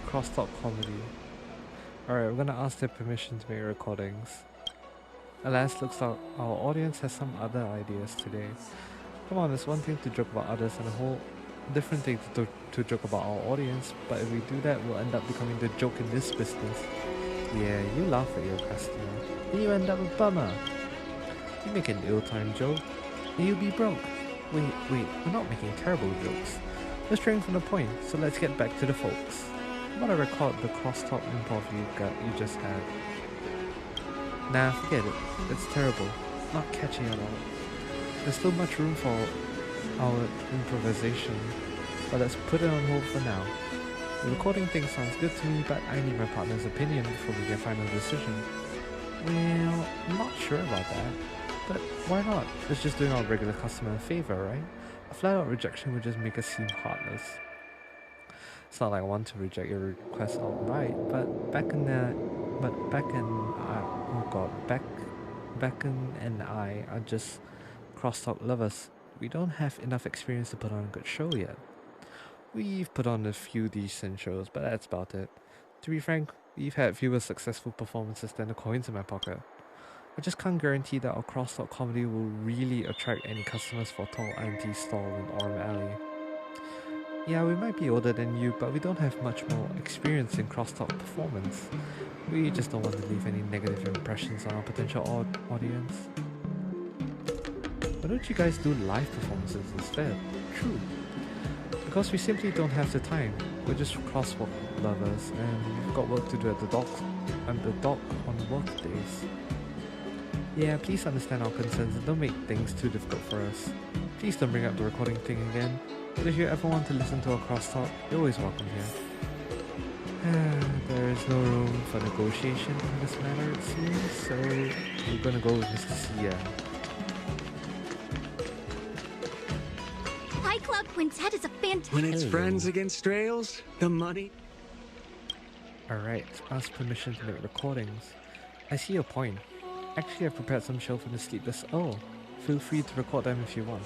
Crosstalk comedy. Alright, we're gonna ask their permission to make recordings. Alas, looks like our audience has some other ideas today. Come on, it's one thing to joke about others and a whole different thing to joke about our audience, but if we do that, we'll end up becoming the joke in this business. Yeah, you laugh at your customer, and you end up a bummer. You make an ill-timed joke, and you'll be broke. Wait, we're not making terrible jokes. We're straying from the point, so let's get back to the folks. I want to record the crosstalk improv you just had. Nah, forget it. It's terrible. Not catchy at all. There's still much room for our improvisation, but let's put it on hold for now. The recording thing sounds good to me, but I need my partner's opinion before we get a final decision. Well, I'm not sure about that, but why not? It's just doing our regular customer a favor, right? A flat-out rejection would just make us seem heartless. It's not like I want to reject your request outright, but Becken and I are just crosstalk lovers. We don't have enough experience to put on a good show yet. We've put on a few decent shows, but that's about it. To be frank, we've had fewer successful performances than the coins in my pocket. I just can't guarantee that our crosstalk comedy will really attract any customers for Tall Auntie's stall in Aurum Alley. Yeah, we might be older than you, but we don't have much more experience in crosstalk performance. We just don't want to leave any negative impressions on our potential audience. Why don't you guys do live performances instead? True. Because we simply don't have the time. We're just crosswalk lovers, and we've got work to do at the dock on work days. Yeah, please understand our concerns and don't make things too difficult for us. Please don't bring up the recording thing again. But if you ever want to listen to our crosstalk, you're always welcome here. There is no room for negotiation in this matter, it seems, so we're gonna go with Mr. Sia. High Club Quintet is a fantastic... When it's friends against trails, the money... Alright, ask permission to make recordings. I see your point. Actually, I've prepared some show for the Sleepless Owl. Feel free to record them if you want.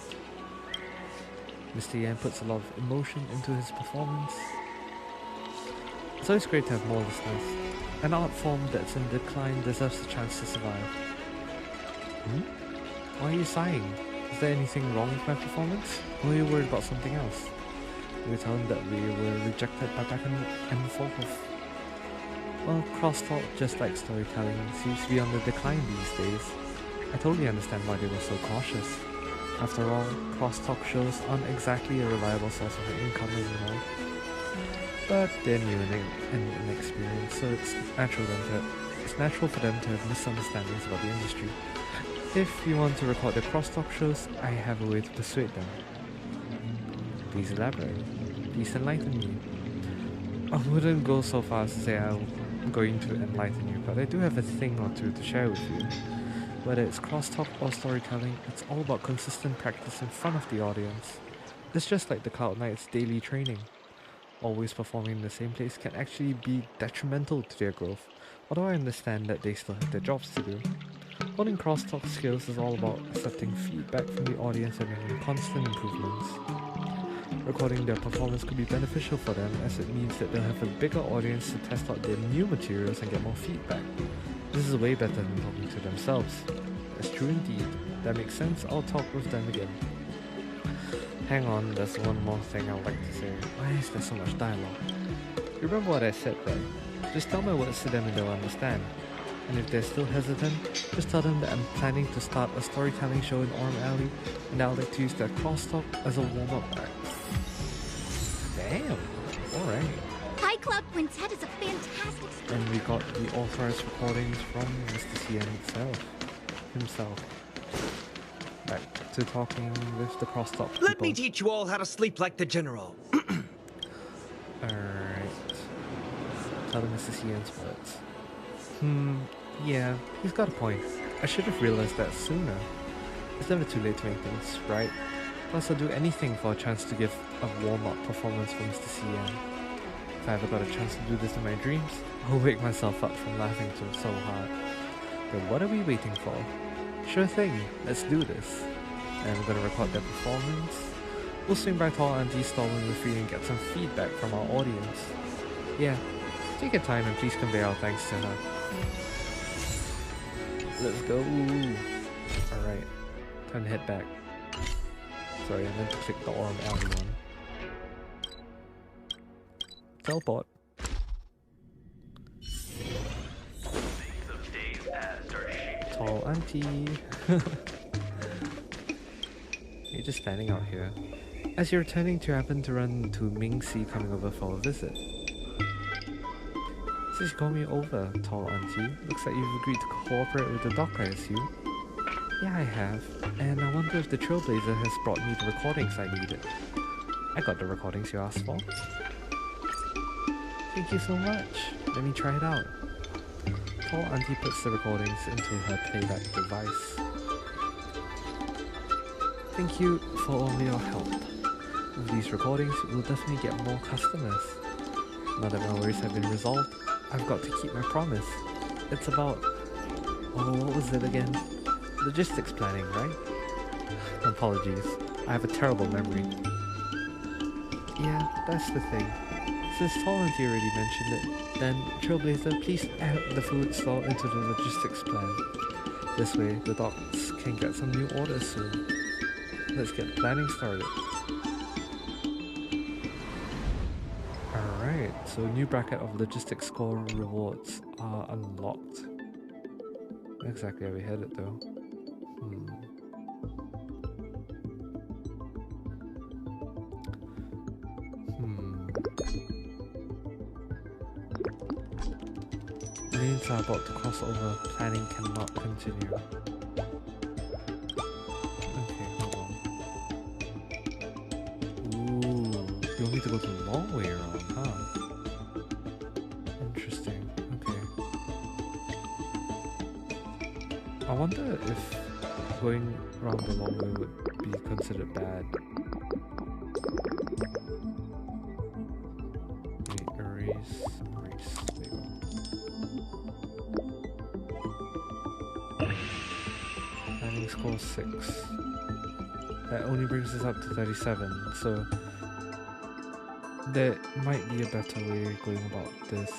Mr. Yan puts a lot of emotion into his performance. It's always great to have more listeners. An art form that's in decline deserves a chance to survive. Why are you sighing? Is there anything wrong with my performance? Or are you worried about something else? We tell him that we were rejected by Becken and forth. Well, crosstalk, just like storytelling, seems to be on the decline these days. I totally understand why they were so cautious. After all, crosstalk shows aren't exactly a reliable source of income anymore. But they're new and inexperienced, so it's natural for them to have misunderstandings about the industry. If you want to record their crosstalk shows, I have a way to persuade them. Please elaborate. Please enlighten me. I wouldn't go so far as to say I'm going to enlighten you, but I do have a thing or two to share with you. Whether it's crosstalk or storytelling, it's all about consistent practice in front of the audience. It's just like the Cloud Knight's daily training. always performing in the same place can actually be detrimental to their growth, although I understand that they still have their jobs to do. Holding crosstalk skills is all about accepting feedback from the audience and making constant improvements. Recording their performance could be beneficial for them, as it means that they'll have a bigger audience to test out their new materials and get more feedback. This is way better than talking to themselves. That's true indeed. That makes sense, I'll talk with them again. Hang on, there's one more thing I'd like to say. Why is there so much dialogue? You remember what I said, right? Just tell my words to them and they'll understand. And if they're still hesitant, just tell them that I'm planning to start a storytelling show in Aurum Alley, and I'd like to use their crosstalk as a warm-up act. Damn, alright. High Cloud Quintet is a fantastic story. And we got the authorized recordings from Mr. CN himself. Back to talking with the crosstalk people. Let me teach you all how to sleep like the general. Alright. Tell them Mr. CN's words. Yeah, he's got a point. I should have realized that sooner. It's never too late to make things right. Plus, I'll do anything for a chance to give a warm-up performance for Mr. CN. If I ever got a chance to do this in my dreams, I'll wake myself up from laughing so hard. But what are we waiting for? Sure thing, let's do this. And we're gonna record their performance. We'll swing by Tall Auntie's stall when we're free and get some feedback from our audience. Yeah, take your time and please convey our thanks to her. Let's go. Alright, time to head back. Sorry, I meant to click the Aurum Alley one. Teleport. Tall Auntie. You're just standing out here. As you're returning, you happen to run into Ming-Si coming over for a visit. Since you called me over, Tall Auntie, looks like you've agreed to cooperate with the doc, I assume. Yeah, I have. And I wonder if the Trailblazer has brought me the recordings I needed. I got the recordings you asked for. Thank you so much. Let me try it out. Tall Auntie puts the recordings into her playback device. Thank you for all your help. With these recordings, we'll definitely get more customers. Now that my worries have been resolved, I've got to keep my promise. It's about... oh, what was it again? Logistics planning, right? Apologies, I have a terrible memory. Yeah, that's the thing. Since Tall Auntie already mentioned it, then Trailblazer, please add the food store into the logistics plan. This way, the docs can get some new orders soon. Let's get planning started. Alright, so a new bracket of logistics score rewards are unlocked. Not exactly how we headed though. Lanes are about to cross over. Planning cannot continue. Okay, hold on. Ooh, you want me to go the long way around, huh? Interesting. Okay. I wonder if going around the long way would be considered bad. Wait, erase. There you go. Planning score 6. That only brings us up to 37, so there might be a better way of going about this.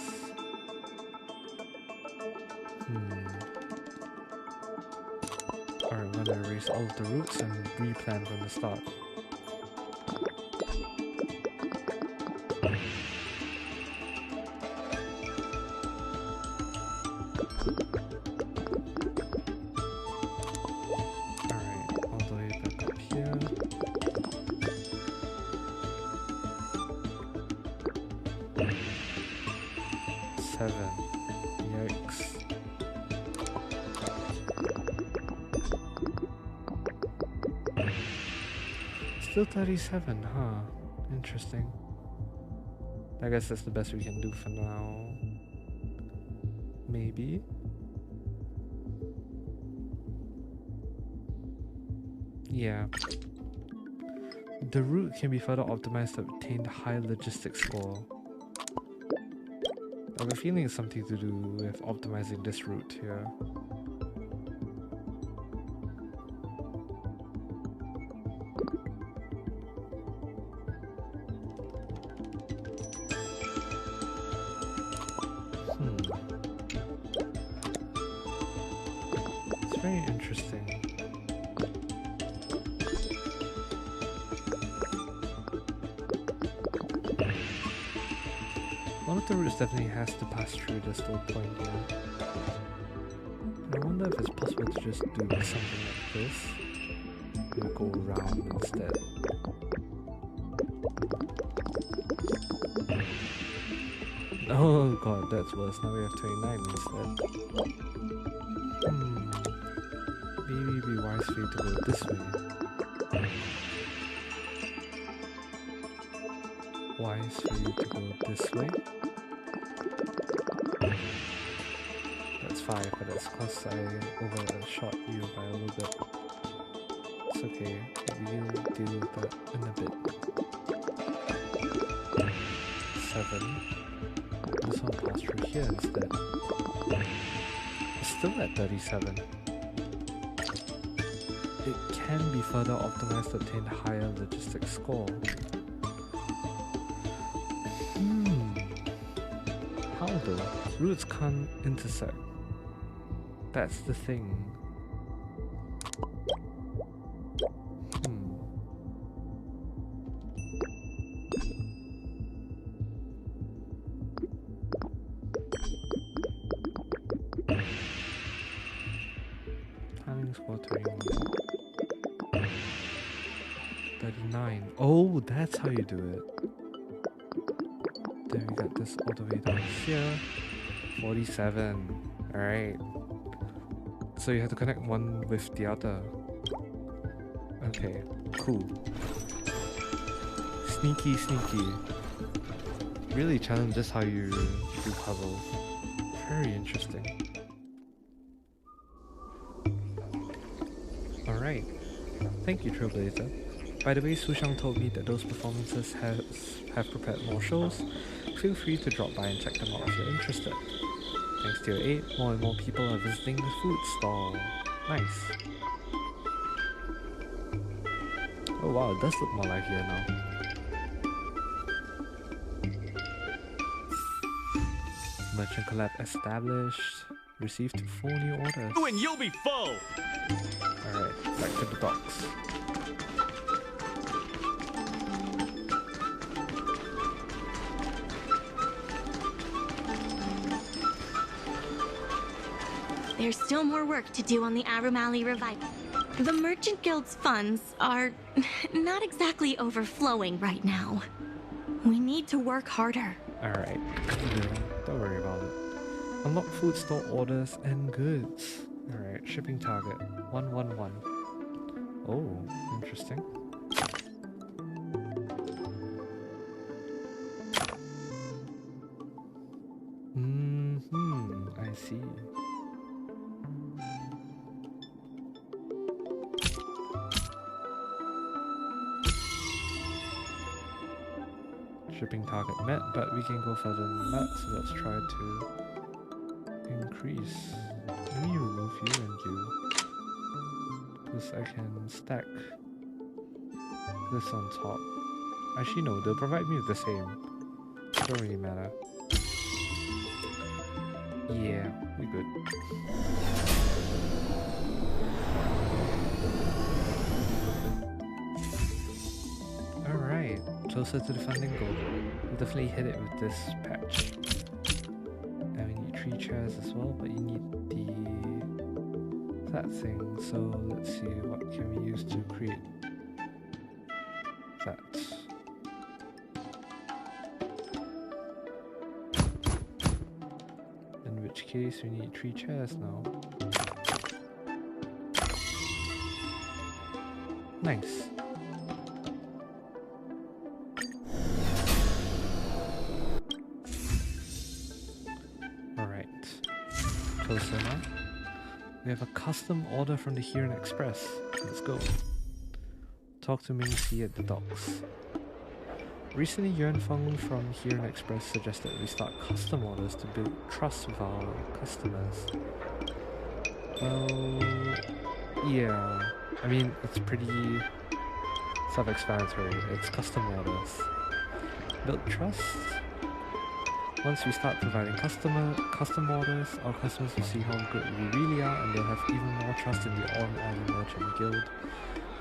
Alright, I'm gonna erase all of the routes and replan from the start. Still 37, huh? Interesting. I guess that's the best we can do for now. Maybe. Yeah. The route can be further optimized to obtain the high logistics score. I have a feeling it's something to do with optimizing this route here. It's very interesting. One of the routes definitely has to pass through this little point here. I wonder if it's possible to just do something like this. We'll go around instead. Oh god, that's worse. Now we have 29 instead. Maybe it'd be wise for you to go this way. Wise for you to go this way. That's 5, but that's because I overshot you by a little bit. It's okay, we'll deal with that in a bit. 7. This one pass through here instead. It's still at 37. It can be further optimized to obtain a higher logistics score. How though? Routes can't intersect. That's the thing. Timing score 21. 39. Oh, that's how you do it. Then we got this all the way down here. 47. Alright. So you have to connect one with the other. Okay, cool. Sneaky, sneaky. Really challenges how you do puzzles. Very interesting. Alright. Thank you, Trailblazer. By the way, Sushang told me that those performances have prepared more shows. Feel free to drop by and check them out if you're interested. Thanks to your aid, more and more people are visiting the food stall. Nice. Oh wow, it does look more lively now. Merchant collab established. Received 4 new orders. And you'll be full! Alright, back to the docks. There's still more work to do on the Aurum revival. The Merchant Guild's funds are not exactly overflowing right now. We need to work harder. Alright, don't worry about it. Unlock food store orders and goods. Alright, shipping target 111. Oh, interesting. I see. Shipping target met, but we can go further than that, so let's try to increase. Let me remove you and you, because I can stack this on top. Actually no, they'll provide me with the same. Don't really matter. Yeah, we good. Alright, closer to the funding goal. We'll definitely hit it with this patch. And we need 3 chairs as well, but you need that thing. So let's see, what can we use to create that? In which case we need 3 chairs now. Nice. Alright. Closer now. We have a custom order from the Huron Express. Let's go. Talk to Ming-Si at the docks. Recently, Yuan Feng from Here and Express suggested we start custom orders to build trust with our customers. Well, yeah. I mean, it's pretty self-explanatory. It's custom orders. Build trust. Once we start providing custom orders, our customers will see how good we really are, and they'll have even more trust in the Aurum Alley Merchant Guild,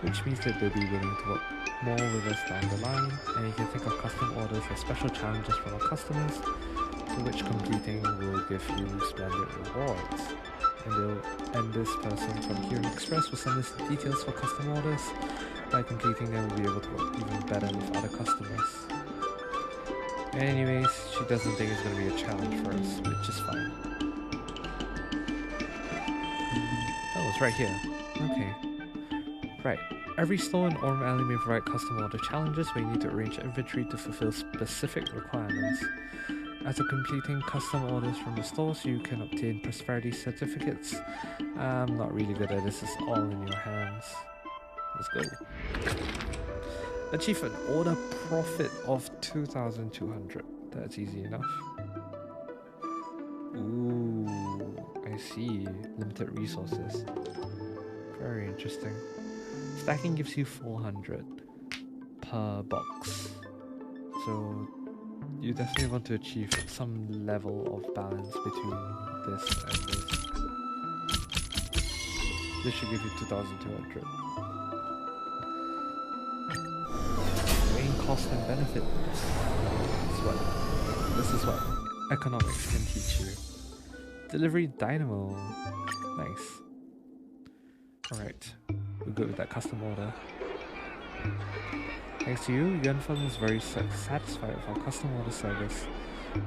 which means that they'll be willing to work more with us down the line. And you can think of custom orders as special challenges from our customers, to which completing will give you splendid rewards. And this person from Here and Express will send us the details for custom orders. By completing them, we'll be able to work even better with other customers. Anyways, she doesn't think it's going to be a challenge for us, which is fine. Oh, it's right here. Okay. Right. Every store in Aurum Alley may provide custom order challenges where you need to arrange inventory to fulfill specific requirements. After completing custom orders from the stores, you can obtain prosperity certificates. I'm not really good at this, it's all in your hands. Let's go. Achieve an order profit of 2,200. That's easy enough. Ooh, I see. Limited resources. Very interesting. Stacking gives you 400 per box. So you definitely want to achieve some level of balance between this and this. This should give you 2,200. Cost and benefit. This is what economics can teach you. Delivery dynamo. Nice. Alright. We're good with that custom order. Thanks to you, Yuan Feng is very satisfied with our custom order service.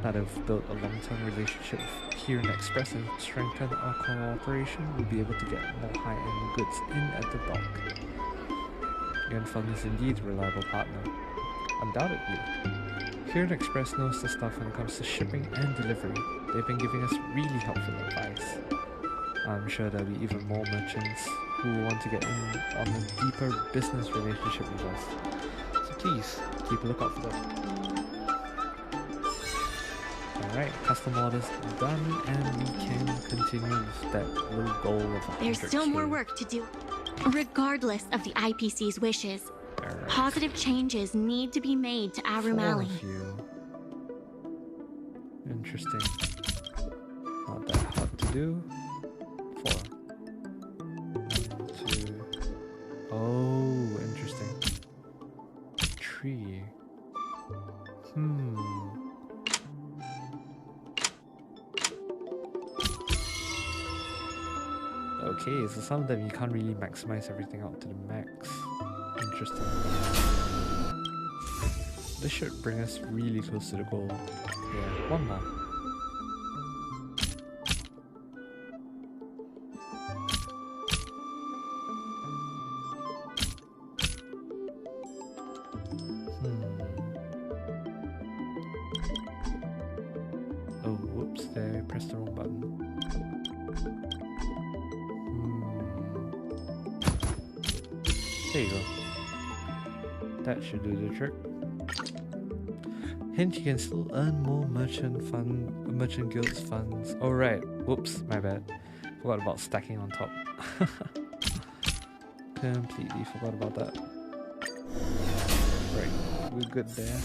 Now that we've built a long-term relationship with Here and Express and strengthened our cooperation, we'll be able to get more high-end goods in at the dock. Yuan Feng is indeed a reliable partner. Undoubtedly. Here and Express knows the stuff when it comes to shipping and delivery. They've been giving us really helpful advice. I'm sure there'll be even more merchants who will want to get in on a deeper business relationship with us. So please, keep a lookout for them. Alright, custom orders done, and we can continue with that little goal of 100K. There's still more work to do. Regardless of the IPC's wishes, positive changes need to be made to Aurum Alley. Interesting. Not that hard to do. 4. 1, 2. Oh, interesting. 3. Okay, so some of them you can't really maximize everything out to the max. Interesting. This should bring us really close to the goal. Yeah, one more. Oh, whoops, there, I pressed the wrong button. There you go. That should do the trick. Hint, you can still earn more merchant guild's funds. Oh right, whoops, my bad. Forgot about stacking on top. Completely forgot about that. Right, we're good there.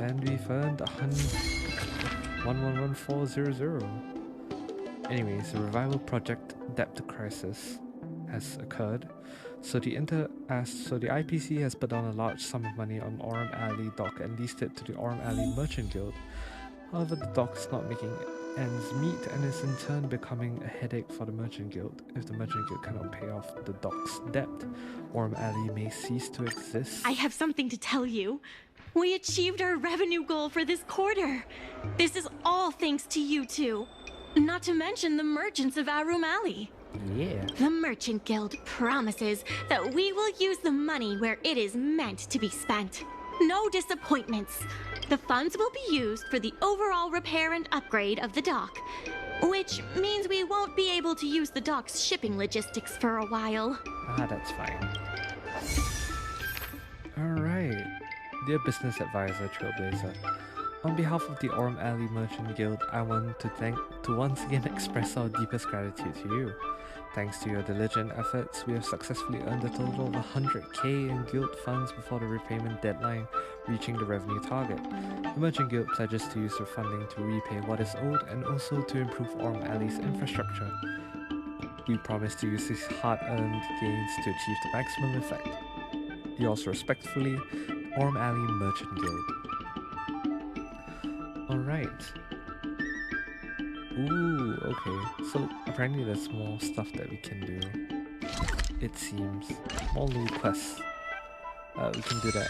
And we've earned 111,400. Anyways, the revival project debt crisis has occurred, so the IPC has put down a large sum of money on Aurum Alley dock and leased it to the Aurum Alley Merchant Guild. However, the dock is not making ends meet and is in turn becoming a headache for the Merchant Guild. If the Merchant Guild cannot pay off the dock's debt, Aurum Alley may cease to exist. I have something to tell you. We achieved our revenue goal for this quarter. This is all thanks to you two. Not to mention the merchants of Aurum Alley. Yeah. The Merchant Guild promises that we will use the money where it is meant to be spent. No disappointments. The funds will be used for the overall repair and upgrade of the dock. Which means we won't be able to use the dock's shipping logistics for a while. Ah, that's fine. Alright. Dear Business Advisor Trailblazer, on behalf of the Aurum Alley Merchant Guild, I want to once again express our deepest gratitude to you. Thanks to your diligent efforts, we have successfully earned a total of 100k in guild funds before the repayment deadline, reaching the revenue target. The Merchant Guild pledges to use the funding to repay what is owed and also to improve Aurum Alley's infrastructure. We promise to use these hard-earned gains to achieve the maximum effect. Yours respectfully, Aurum Alley Merchant Guild. Alright. Ooh, okay. So apparently there's more stuff that we can do. It seems. More little quests. We can do that.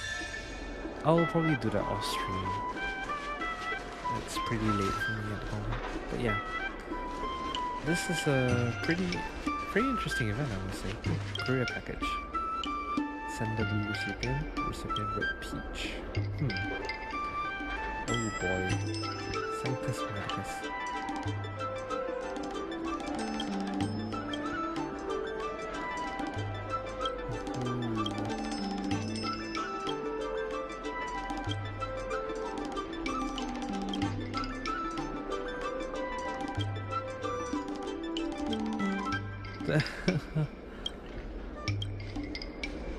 I'll probably do that off stream. It's pretty late for me at home. But yeah. This is a pretty interesting event, I would say. Career package. Sender blue recipient. Recipient red peach. Oh boy. Sanctus Medicus.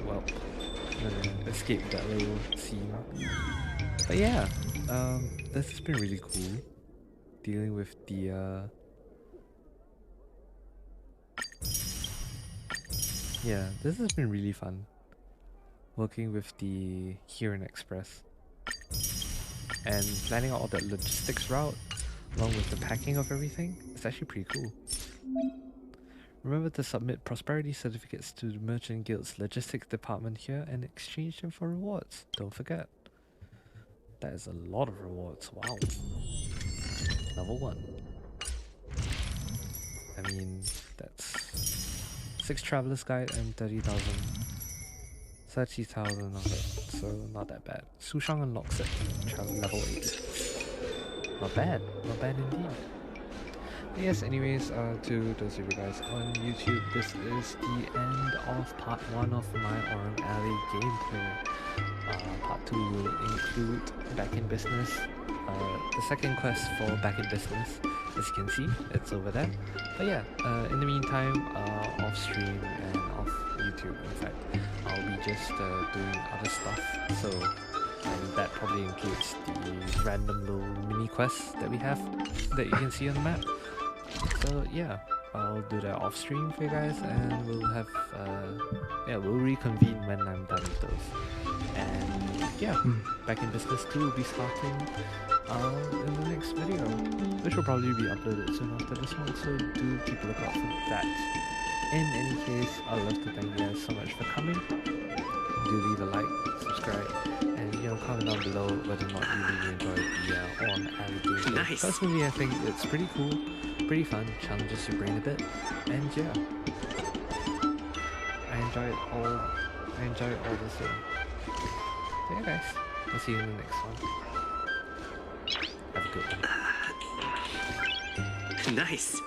Well, escape that little scene. But yeah, this has been really cool. Dealing with the yeah, this has been really fun. Working with the Huron Express and planning out all that logistics route along with the packing of everything. It's actually pretty cool. Remember to submit prosperity certificates to the Merchant Guild's logistics department here and exchange them for rewards. Don't forget. That is a lot of rewards. Wow. Level 1. I mean, that's 6 Traveler's Guide and 30,000 of it, so not that bad. Sushang unlocks it, travel level 8. Not bad indeed. Yes, anyways, to those of you guys on YouTube, this is the end of part 1 of my Aurum Alley gameplay. Part 2 will include Back in Business, the second quest for Back in Business, as you can see, it's over there. But yeah, in the meantime, off stream and off YouTube, in fact, I'll be just doing other stuff, so that probably includes the random little mini quests that we have that you can see on the map. So yeah, I'll do that off stream for you guys, and we'll have yeah, we'll reconvene when I'm done with those. And yeah, Back in Business 2 will be starting in the next video, which will probably be uploaded soon after this one, so do keep a lookout for that. In any case, I'd love to thank you guys so much for coming. Do leave a like, subscribe, and comment down below whether or not you really enjoyed the Aurum Alley gameplay. Nice. Personally, I think it's pretty cool, pretty fun, challenges your brain a bit, and yeah, I enjoy it all the same. So yeah guys, I'll see you in the next one. Have a good one. Nice.